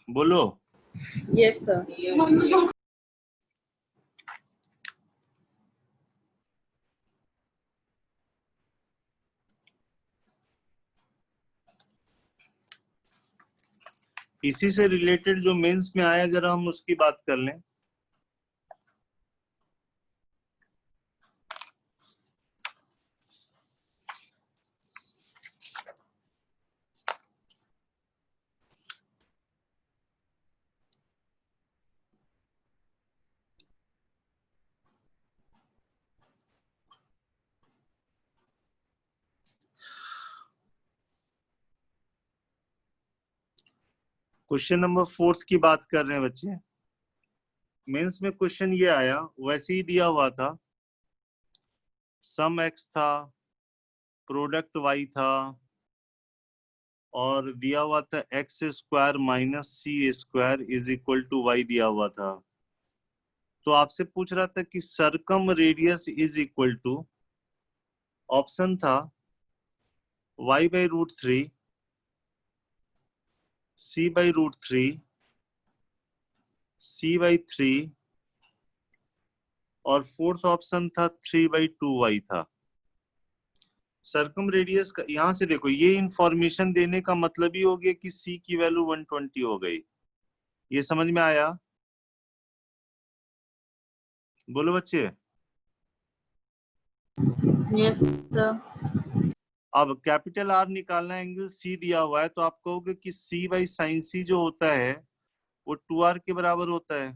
बोलो। Yes sir. इसी से रिलेटेड जो मेंस में आया जरा हम उसकी बात कर लें। क्वेश्चन नंबर 4 की बात कर रहे हैं बच्चे। मेंस में क्वेश्चन ये आया, वैसे ही दिया हुआ था, सम एक्स था, प्रोडक्ट वाई था और दिया हुआ था X square minus C square is equal to Y दिया हुआ था। तो आपसे पूछ रहा था कि circumradius is equal to, option था y/√3, c/√3, c/3 और फोर्थ ऑप्शन था 3/2y था। सरकम रेडियस का यहां से देखो, ये इंफॉर्मेशन देने का मतलब ही हो गया कि c की वैल्यू 120 हो गई। ये समझ में आया? बोलो बच्चे। Yes sir. अब कैपिटल आर निकालना है, एंगल सी दिया हुआ है, तो आप कहोगे कि c बाई साइन सी जो होता है वो 2r के बराबर होता है।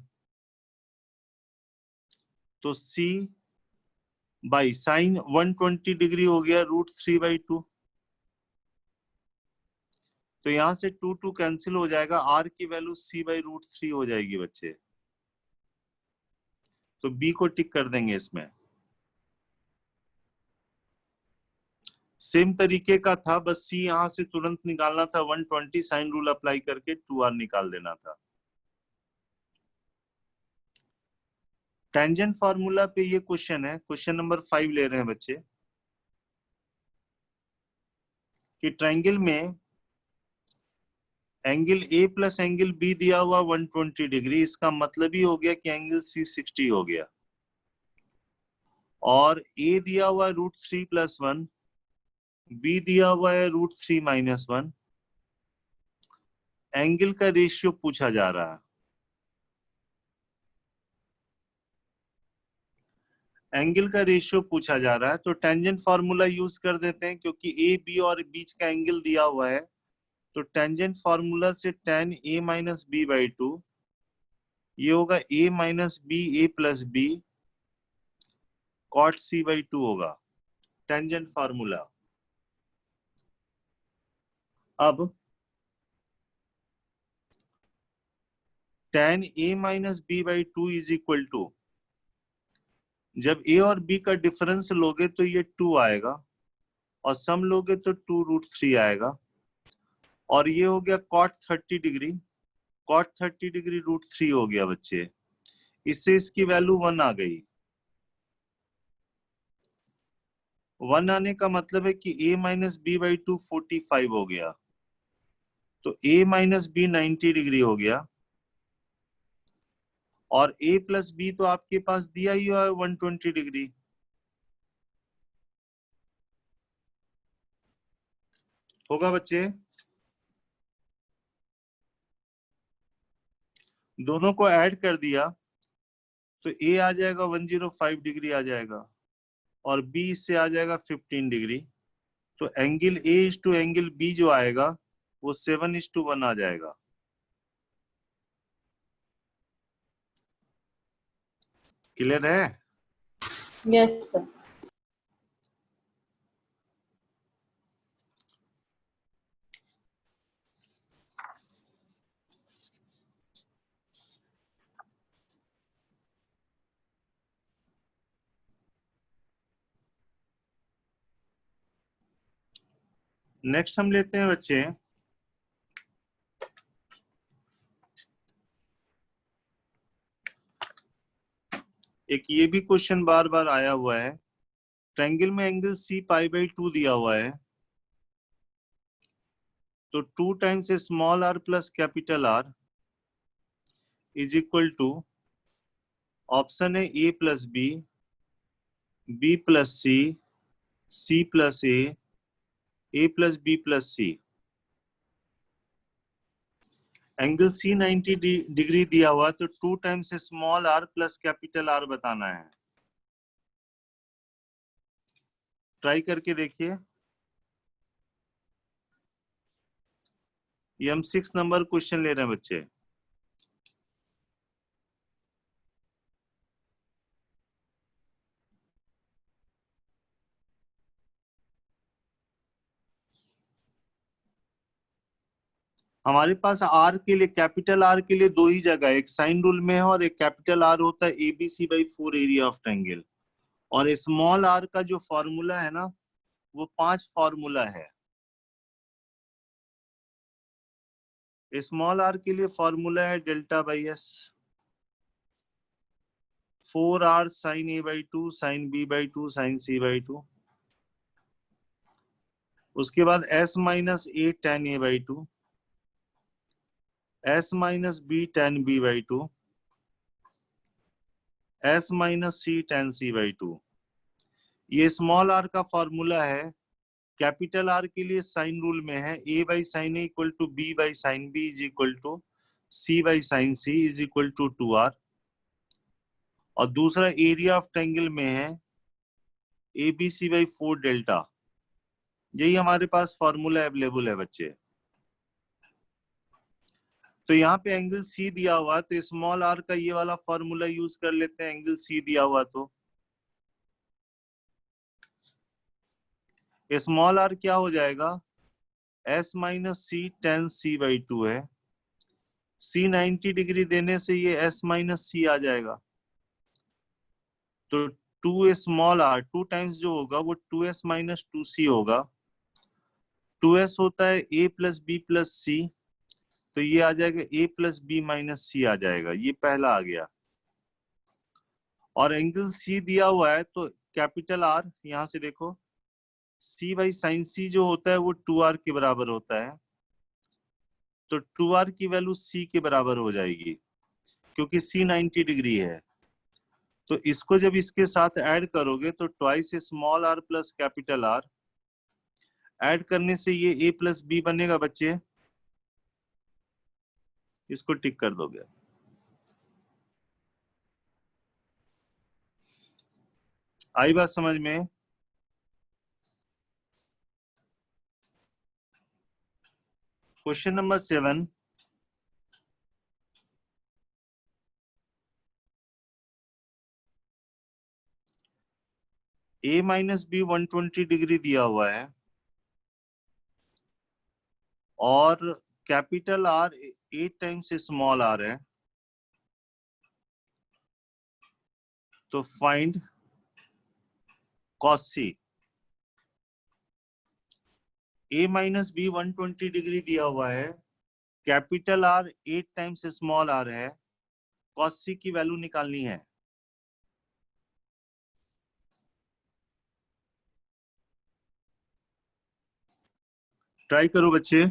तो c बाई साइन 120 डिग्री हो गया √3/2। तो यहां से 2 कैंसिल हो जाएगा, r की वैल्यू c/√3 हो जाएगी बच्चे। तो b को टिक कर देंगे इसमें। सेम तरीके का था, बस c यहां से तुरंत निकालना था, 120 साइन रूल अप्लाई करके 2r निकाल देना था। टेंजेंट फार्मूला पे ये क्वेश्चन है, क्वेश्चन नंबर 5 ले रहे हैं बच्चे, कि ट्रायंगल में angle A plus angle B दिया हुआ 120 डिग्री, इसका मतलब ही हो गया कि एंगल सी 60 हो गया। और ए दिया हुआ √3+1 बी दिया हुआ है √3 - 1, एंगल का रेशियो पूछा जा रहा है। एंगल का रेशियो पूछा जा रहा है तो टेंजेंट फार्मूला यूज कर देते हैं, क्योंकि ए बी और बीच का एंगल दिया हुआ है। तो टेंजेंट फार्मूला से tan a - b/2, ये होगा a - b a + b cot c/2 होगा टेंजेंट फार्मूला। अब tan a - b/2 = जब a और b का डिफरेंस लोगे तो ये 2 आएगा, और सम लोगे तो 2√3 आएगा, और ये हो गया cot 30 डिग्री। cot 30 डिग्री √3 हो गया बच्चे। इससे इसकी वैल्यू 1 आ गई। 1 आने का मतलब है कि a - b/2 45 हो गया, तो a - b 90 डिग्री हो गया, और a + b तो आपके पास दिया ही है 120 डिग्री। होगा बच्चे? दोनों को ऐड कर दिया तो a आ जाएगा 105 डिग्री आ जाएगा, और b इससे आ जाएगा 15 डिग्री। तो एंगल a = एंगल b जो आएगा वो 7:1 आ जाएगा। क्लियर है? Yes, sir. नेक्स्ट हम लेते हैं बच्चे एक, ये भी क्वेश्चन बार बार आया हुआ है। ट्रायंगल में एंगल C π/2 दिया हुआ है, तो 2 times small r plus capital R = option है a + b, b + c, c + a + b + c। Angle C 90 degree दिया हुआ, तो 2 times small r plus capital R बताना है। ट्राई करके देखिए। ये हम 6 नंबर क्वेश्चन ले रहे हैं बच्चे। हमारे पास R के लिए, कैपिटल R के लिए दो ही जगह है, एक साइन रूल में है और एक कैपिटल R होता है ABC/4 एरिया ऑफ ट्रायंगल। और स्मॉल r का जो फॉर्मूला है ना, वो 5 फॉर्मूला है। स्मॉल r के लिए फॉर्मूला है डेल्टा/s, 4r sin a/2 sin b/2 sin c/2। उसके बाद s - a tan a/2, s - b tan b/2, s - c tan c/2। ये स्मॉल r का फॉर्मूला है। कैपिटल R के लिए साइन रूल में है a/sin a = b/sin b = c/sin c = 2r। और दूसरा एरिया ऑफ ट्रायंगल में है ABC/4 डेल्टा। यही हमारे पास फॉर्मूला अवेलेबल है बच्चे। तो यहाँ पे एंगल C दिया हुआ, तो स्मॉल r का ये वाला फॉर्मूला यूज कर लेते हैं। एंगल C दिया हुआ तो स्मॉल r क्या हो जाएगा, s - c tan c/2 है। C 90 डिग्री देने से ये s - c आ जाएगा। तो 2 स्मॉल r 2 टाइम्स जो होगा वो 2s - 2c होगा। 2s होता है a + b + c, तो ये आ जाएगा a + b - c आ जाएगा। ये पहला आ गया। और एंगल C दिया हुआ है, तो कैपिटल R यहां से देखो, c/sin c जो होता है वो 2r के बराबर होता है। तो 2r की वैल्यू C के बराबर हो जाएगी, क्योंकि C 90 डिग्री है। तो इसको जब इसके साथ ऐड करोगे तो twice small r plus capital R add करने से ये a प्लस बी बनेगा बच्चे, इसको टिक कर दोगे। आई बात समझ में? Question number 7, a minus B 120 degree दिया हुआ है और capital R 8 times small R है, तो find cos C. a minus B 120 degree दिया हुआ है, capital R 8 times small R है, कॉस सी की वैल्यू निकालनी है। ट्राई करो बच्चे।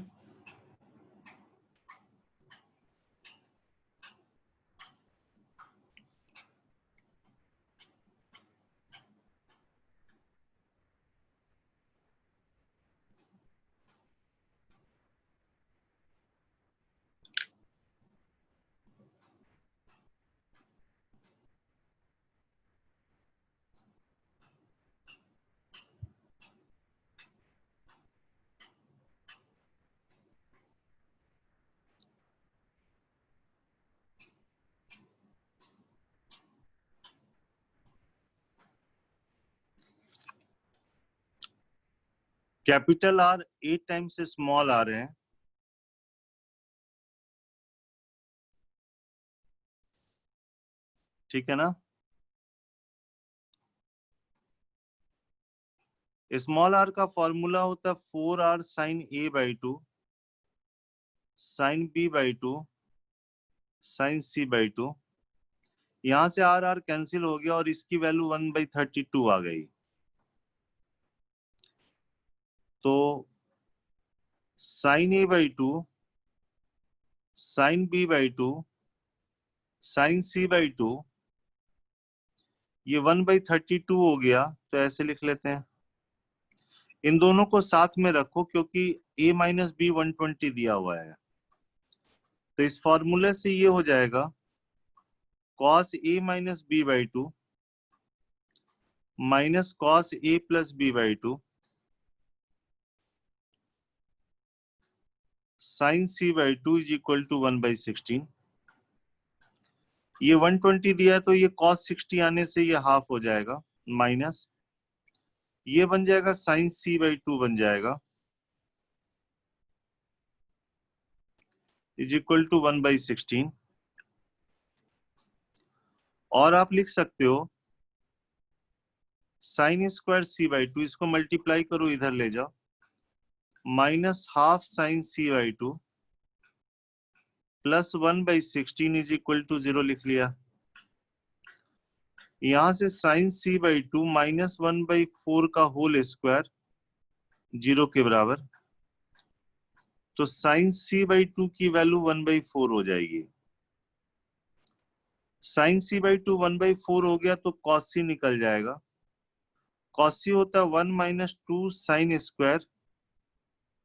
Capital R 8 times small R है, ठीक है ना। स्मॉल आर का फॉर्मूला होता है 4r sine a by 2 sine b by 2 sine c by 2। यहां से आर आर कैंसिल हो गया और इसकी वैल्यू 1/32 आ गई। तो sine a by 2 sine b by 2 sine c by 2, ये 1/32 हो गया, तो ऐसे लिख लेते हैं। इन दोनों को साथ में रखो क्योंकि a माइनस बी 120 दिया हुआ है, तो इस फॉर्मूले से ये हो जाएगा cos a minus B by 2 minus cos a plus B by 2 sine c by 2 is equal to 1/16। ये 120 दिया है तो ये cos 60 आने से ये हाफ हो जाएगा, माइनस ये बन जाएगा साइन c बाई 2 बन जाएगा इज इक्वल टू 1/16। और आप लिख सकते हो साइन स्क्वायर c बाई 2, इसको मल्टीप्लाई करो, इधर ले जाओ, minus half sine c by 2 plus 1/16 is equal to 0 लिख लिया। यहां से साइन c बाई 2 माइनस 1/4 का होल स्क्वायर 0 के बराबर, तो साइन c बाई 2 की वैल्यू 1/4 हो जाएगी। साइन c बाई 2 1/4 हो गया तो कॉस c निकल जाएगा। कॉस c होता है 1 minus 2 sine square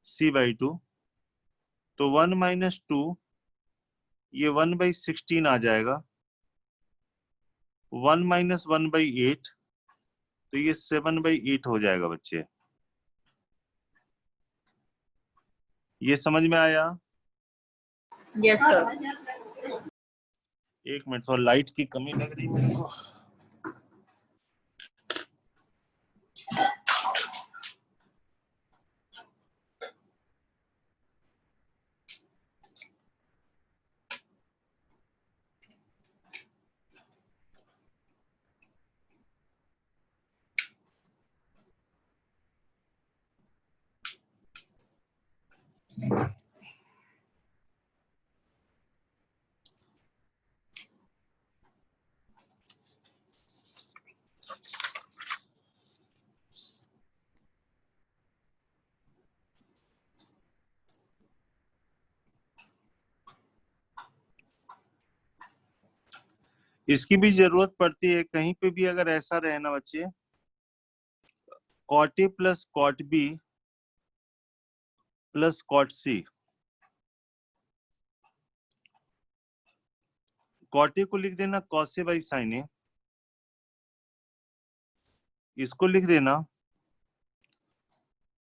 c by 2, तो 1 माइनस 2 ये 1/16 आ जाएगा, 1 माइनस 1/8, तो ये 7/8 हो जाएगा बच्चे। ये समझ में आया? Yes sir. एक मिनट, थोड़ा लाइट की कमी लग रही मेरे को। इसकी भी जरूरत पड़ती है कहीं पे भी, अगर ऐसा रहे ना बच्चे, cot A plus cot B plus cot C. Cot A को लिख देना cos A by sine A, इसको लिख देना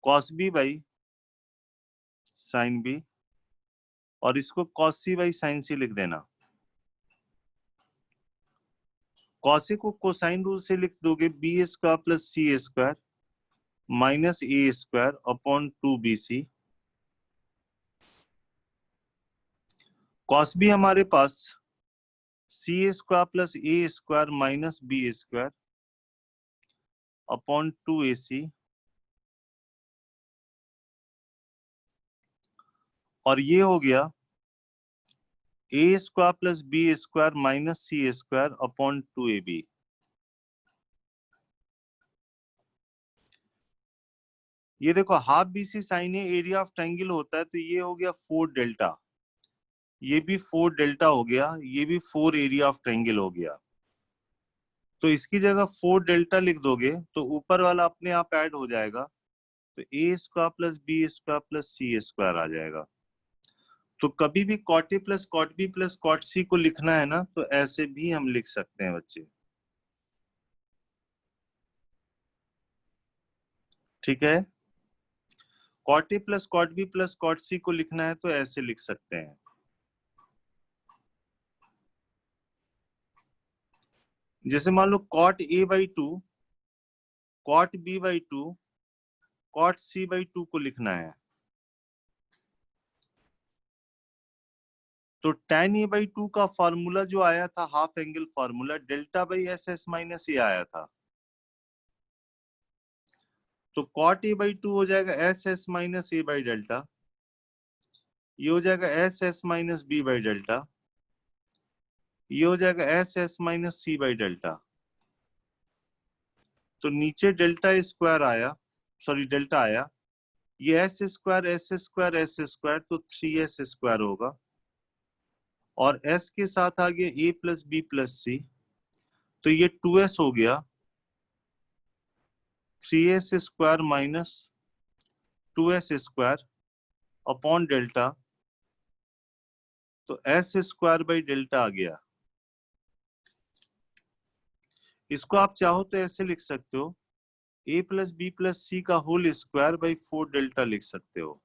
cos B by sine B, और इसको cos C by sine C लिख देना। कॉस ए को कोसाइन रूल से लिख दोगे B square plus C square minus A square upon 2bc। Cos B हमारे पास C square plus A square minus B square upon 2ac, और ये हो गया A square plus B square minus C square upon 2ab। ये देखो half BC sine A area of triangle होता है, तो ये हो गया 4 डेल्टा, ये भी 4 डेल्टा हो गया, ये भी 4 एरिया ऑफ ट्रायंगल हो गया। तो इसकी जगह 4 डेल्टा लिख दोगे तो ऊपर वाला अपने आप ऐड हो जाएगा, तो A square plus B square plus C square आ जाएगा। तो कभी भी cot A plus cot B plus cot C को लिखना है ना, तो ऐसे भी हम लिख सकते हैं बच्चे, ठीक है। Cot A plus cot B plus cot C को लिखना है तो ऐसे लिख सकते हैं। जैसे मान लो cot A by 2, cot B by 2, cot C by 2 को लिखना है, तो tan ए बाई 2 का फॉर्मूला जो आया था half angle formula, delta by S S minus A आया था। तो कॉट ए बाई 2 हो जाएगा S S minus A by delta, ये हो जाएगा S S minus B by delta, ये हो जाएगा S S minus C by delta. तो नीचे डेल्टा स्क्वायर आया, सॉरी डेल्टा आया, ये S square S square S square, तो 3s स्क्वायर होगा, और s के साथ आ गया a प्लस बी प्लस सी, तो ये 2s हो गया, 3s square minus 2s square upon delta, तो s स्क्वायर बाई डेल्टा आ गया। इसको आप चाहो तो ऐसे लिख सकते हो, a plus B plus C का होल स्क्वायर बाई 4 डेल्टा लिख सकते हो।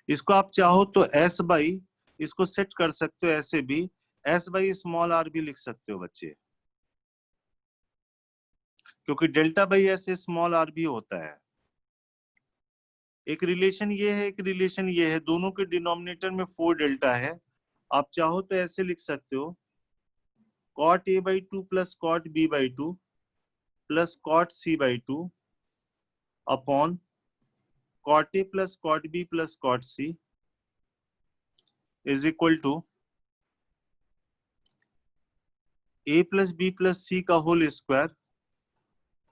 इसको आप चाहो तो s बाई, इसको सेट कर सकते हो ऐसे भी, s बाई स्मॉल r भी लिख सकते हो बच्चे, क्योंकि delta by S small R भी होता है। एक रिलेशन ये है, एक रिलेशन ये है, दोनों के डिनोमिनेटर में 4 डेल्टा है। आप चाहो तो ऐसे लिख सकते हो, cot A by 2 plus cot B by 2 plus cot C by 2 upon cot A plus cot B plus cot C is equal to A plus B plus C का होल स्क्वायर,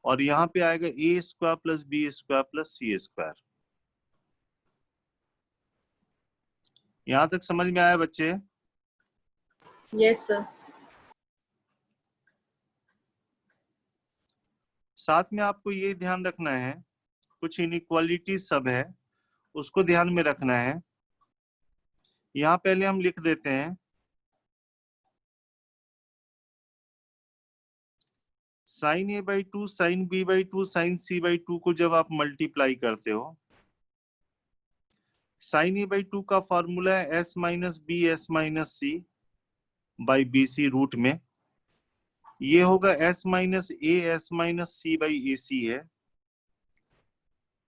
और यहां पे आएगा A square plus B square plus C square. यहां तक समझ में आया बच्चे? Yes, sir. साथ में आपको ये ध्यान रखना है, कुछ इनइक्वालिटी सब है, उसको ध्यान में रखना है। यहां पहले हम लिख देते हैं sine A by 2 sine B by 2 sine C by 2 को जब आप मल्टीप्लाई करते हो, साइन ए बाई 2 का फॉर्मूला है S minus B S minus C by B C root में, ये होगा S minus A S minus C by A C है,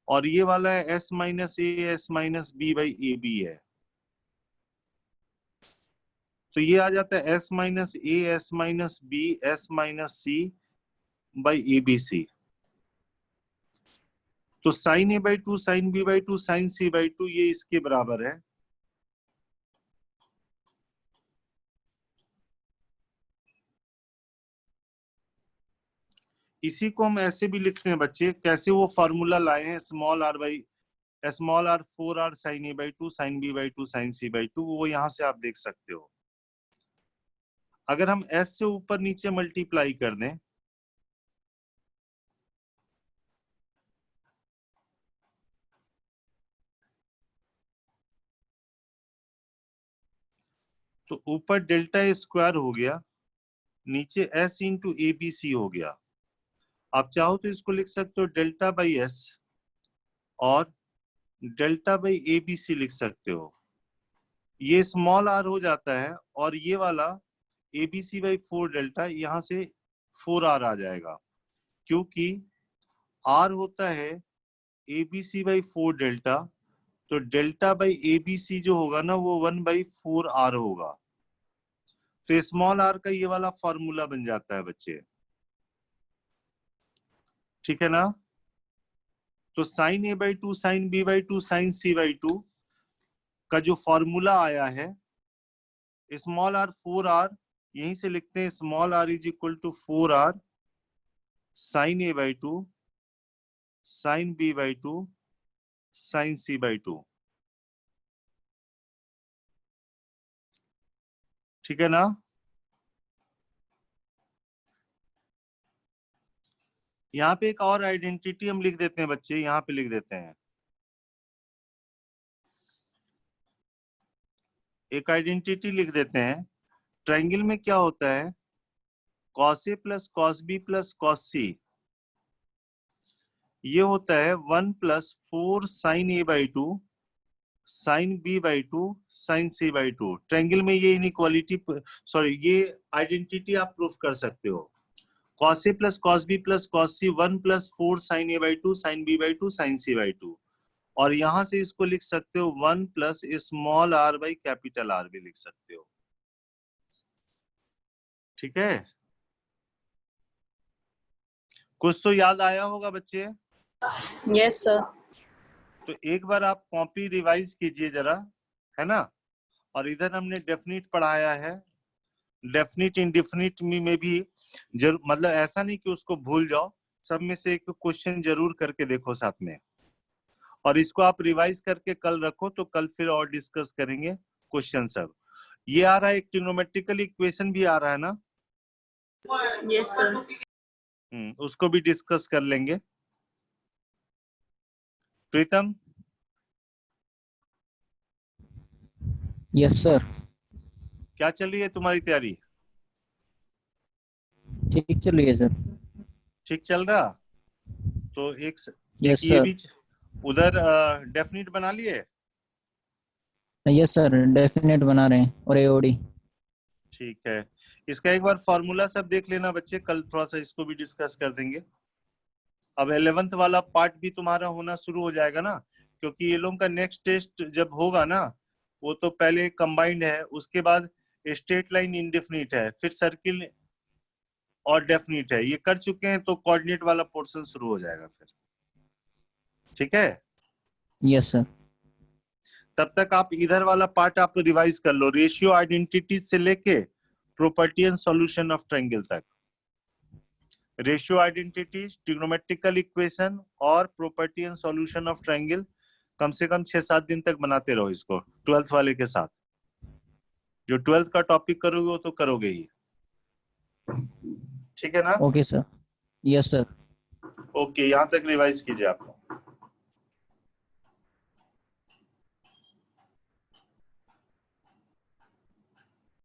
और ये वाला है S minus A S minus B by A B है। तो ये आ जाता है S minus A S minus B S minus C by A B C. तो sine A by 2 sine B by 2 sine C by 2 ये इसके बराबर है। इसी को हम ऐसे भी लिखते हैं बच्चे, कैसे वो फॉर्मूला लाए हैं, small R 4r sine A by 2 sine B by 2 sine C by 2, वो यहां से आप देख सकते हो। अगर हम s से ऊपर नीचे मल्टीप्लाई कर दें, तो ऊपर डेल्टा स्क्वायर हो गया, नीचे s इंटू ABC हो गया। आप चाहो तो इसको लिख सकते हो डेल्टा बाई s और डेल्टा बाई ABC लिख सकते हो। ये स्मॉल r हो जाता है और ये वाला ABC बाई 4 डेल्टा यहां से 4r आ जाएगा, क्योंकि r होता है ABC बाई 4 डेल्टा, तो डेल्टा बाई ABC जो होगा ना वो 1/4r होगा। तो स्मॉल r का ये वाला फॉर्मूला बन जाता है बच्चे, ठीक है ना। तो sign A/2 sine B/2 sine C/2 का जो फॉर्मूला आया है, स्मॉल r 4r, यहीं से लिखते हैं small r is equal to 4r sine A/2 sine B/2 sine C/2, ठीक है ना। यहाँ पे एक और आइडेंटिटी हम लिख देते हैं बच्चे, यहाँ पे लिख देते हैं एक आइडेंटिटी लिख देते हैं। ट्रायंगल में क्या होता है, cos A plus cos B plus cos C, ये होता है 1 plus 4 sine A/2 sine B/2 sine C/2। Triangle में ये इनइक्वालिटी, सॉरी ये आइडेंटिटी आप प्रूफ कर सकते हो। cos A plus cos B plus cos C 1 plus 4 sine A/2 sine B/2 sine C/2, और यहां से इसको लिख सकते हो 1 plus small r by capital R भी लिख सकते हो, ठीक है। कुछ तो याद आया होगा बच्चे। Yes, sir. तो एक बार आप कॉपी रिवाइज कीजिए जरा, है ना। और इधर हमने डेफिनिट पढ़ाया है, डेफिनिट इंडेफिनिट में भी जरूर, मतलब ऐसा नहीं कि उसको भूल जाओ, सब में से एक क्वेश्चन जरूर करके देखो साथ में, और इसको आप रिवाइज करके कल रखो, तो कल फिर और डिस्कस करेंगे क्वेश्चन सब। ये आ रहा है, एक ट्रिग्नोमेट्रिकल इक्वेशन भी आ रहा है ना। Yes, sir. उसको भी डिस्कस कर लेंगे। प्रीतम। Yes sir. क्या चल रही है तुम्हारी तैयारी? ठीक चल रही है सर। ठीक चल रहा। तो एक यस ये सर। भी उधर डेफिनिट बना लिए। यस सर, डेफिनेट बना रहे हैं और एओडी। ठीक है, इसका एक बार फॉर्मूला सब देख लेना बच्चे, कल थोड़ा सा इसको भी डिस्कस कर देंगे। अब 11th वाला पार्ट भी तुम्हारा होना शुरू हो जाएगा ना, क्योंकि ये लोगों का नेक्स्ट टेस्ट जब होगा ना, वो तो पहले कंबाइंड है, उसके बाद स्ट्रेट लाइन इंडेफिनिट है, फिर सर्किल और डेफिनिट है, ये कर चुके हैं, तो कोऑर्डिनेट वाला पोर्शन शुरू हो जाएगा फिर, ठीक है। Yes sir. तब तक आप इधर वाला पार्ट आप रिवाइज कर लो, रेशियो आइडेंटिटी से लेके property and solution of triangle तक। रेशियो आइडेंटिटी, ट्रिग्नोमेट्रिकल इक्वेशन और property and solution of triangle कम से कम 6-7 दिन तक बनाते रहो इसको 12th वाले के साथ। जो 12th का टॉपिक करोगे वो तो करोगे ही, ठीक है ना। Okay sir. Yes sir. Okay, यहाँ तक रिवाइज कीजिए आप।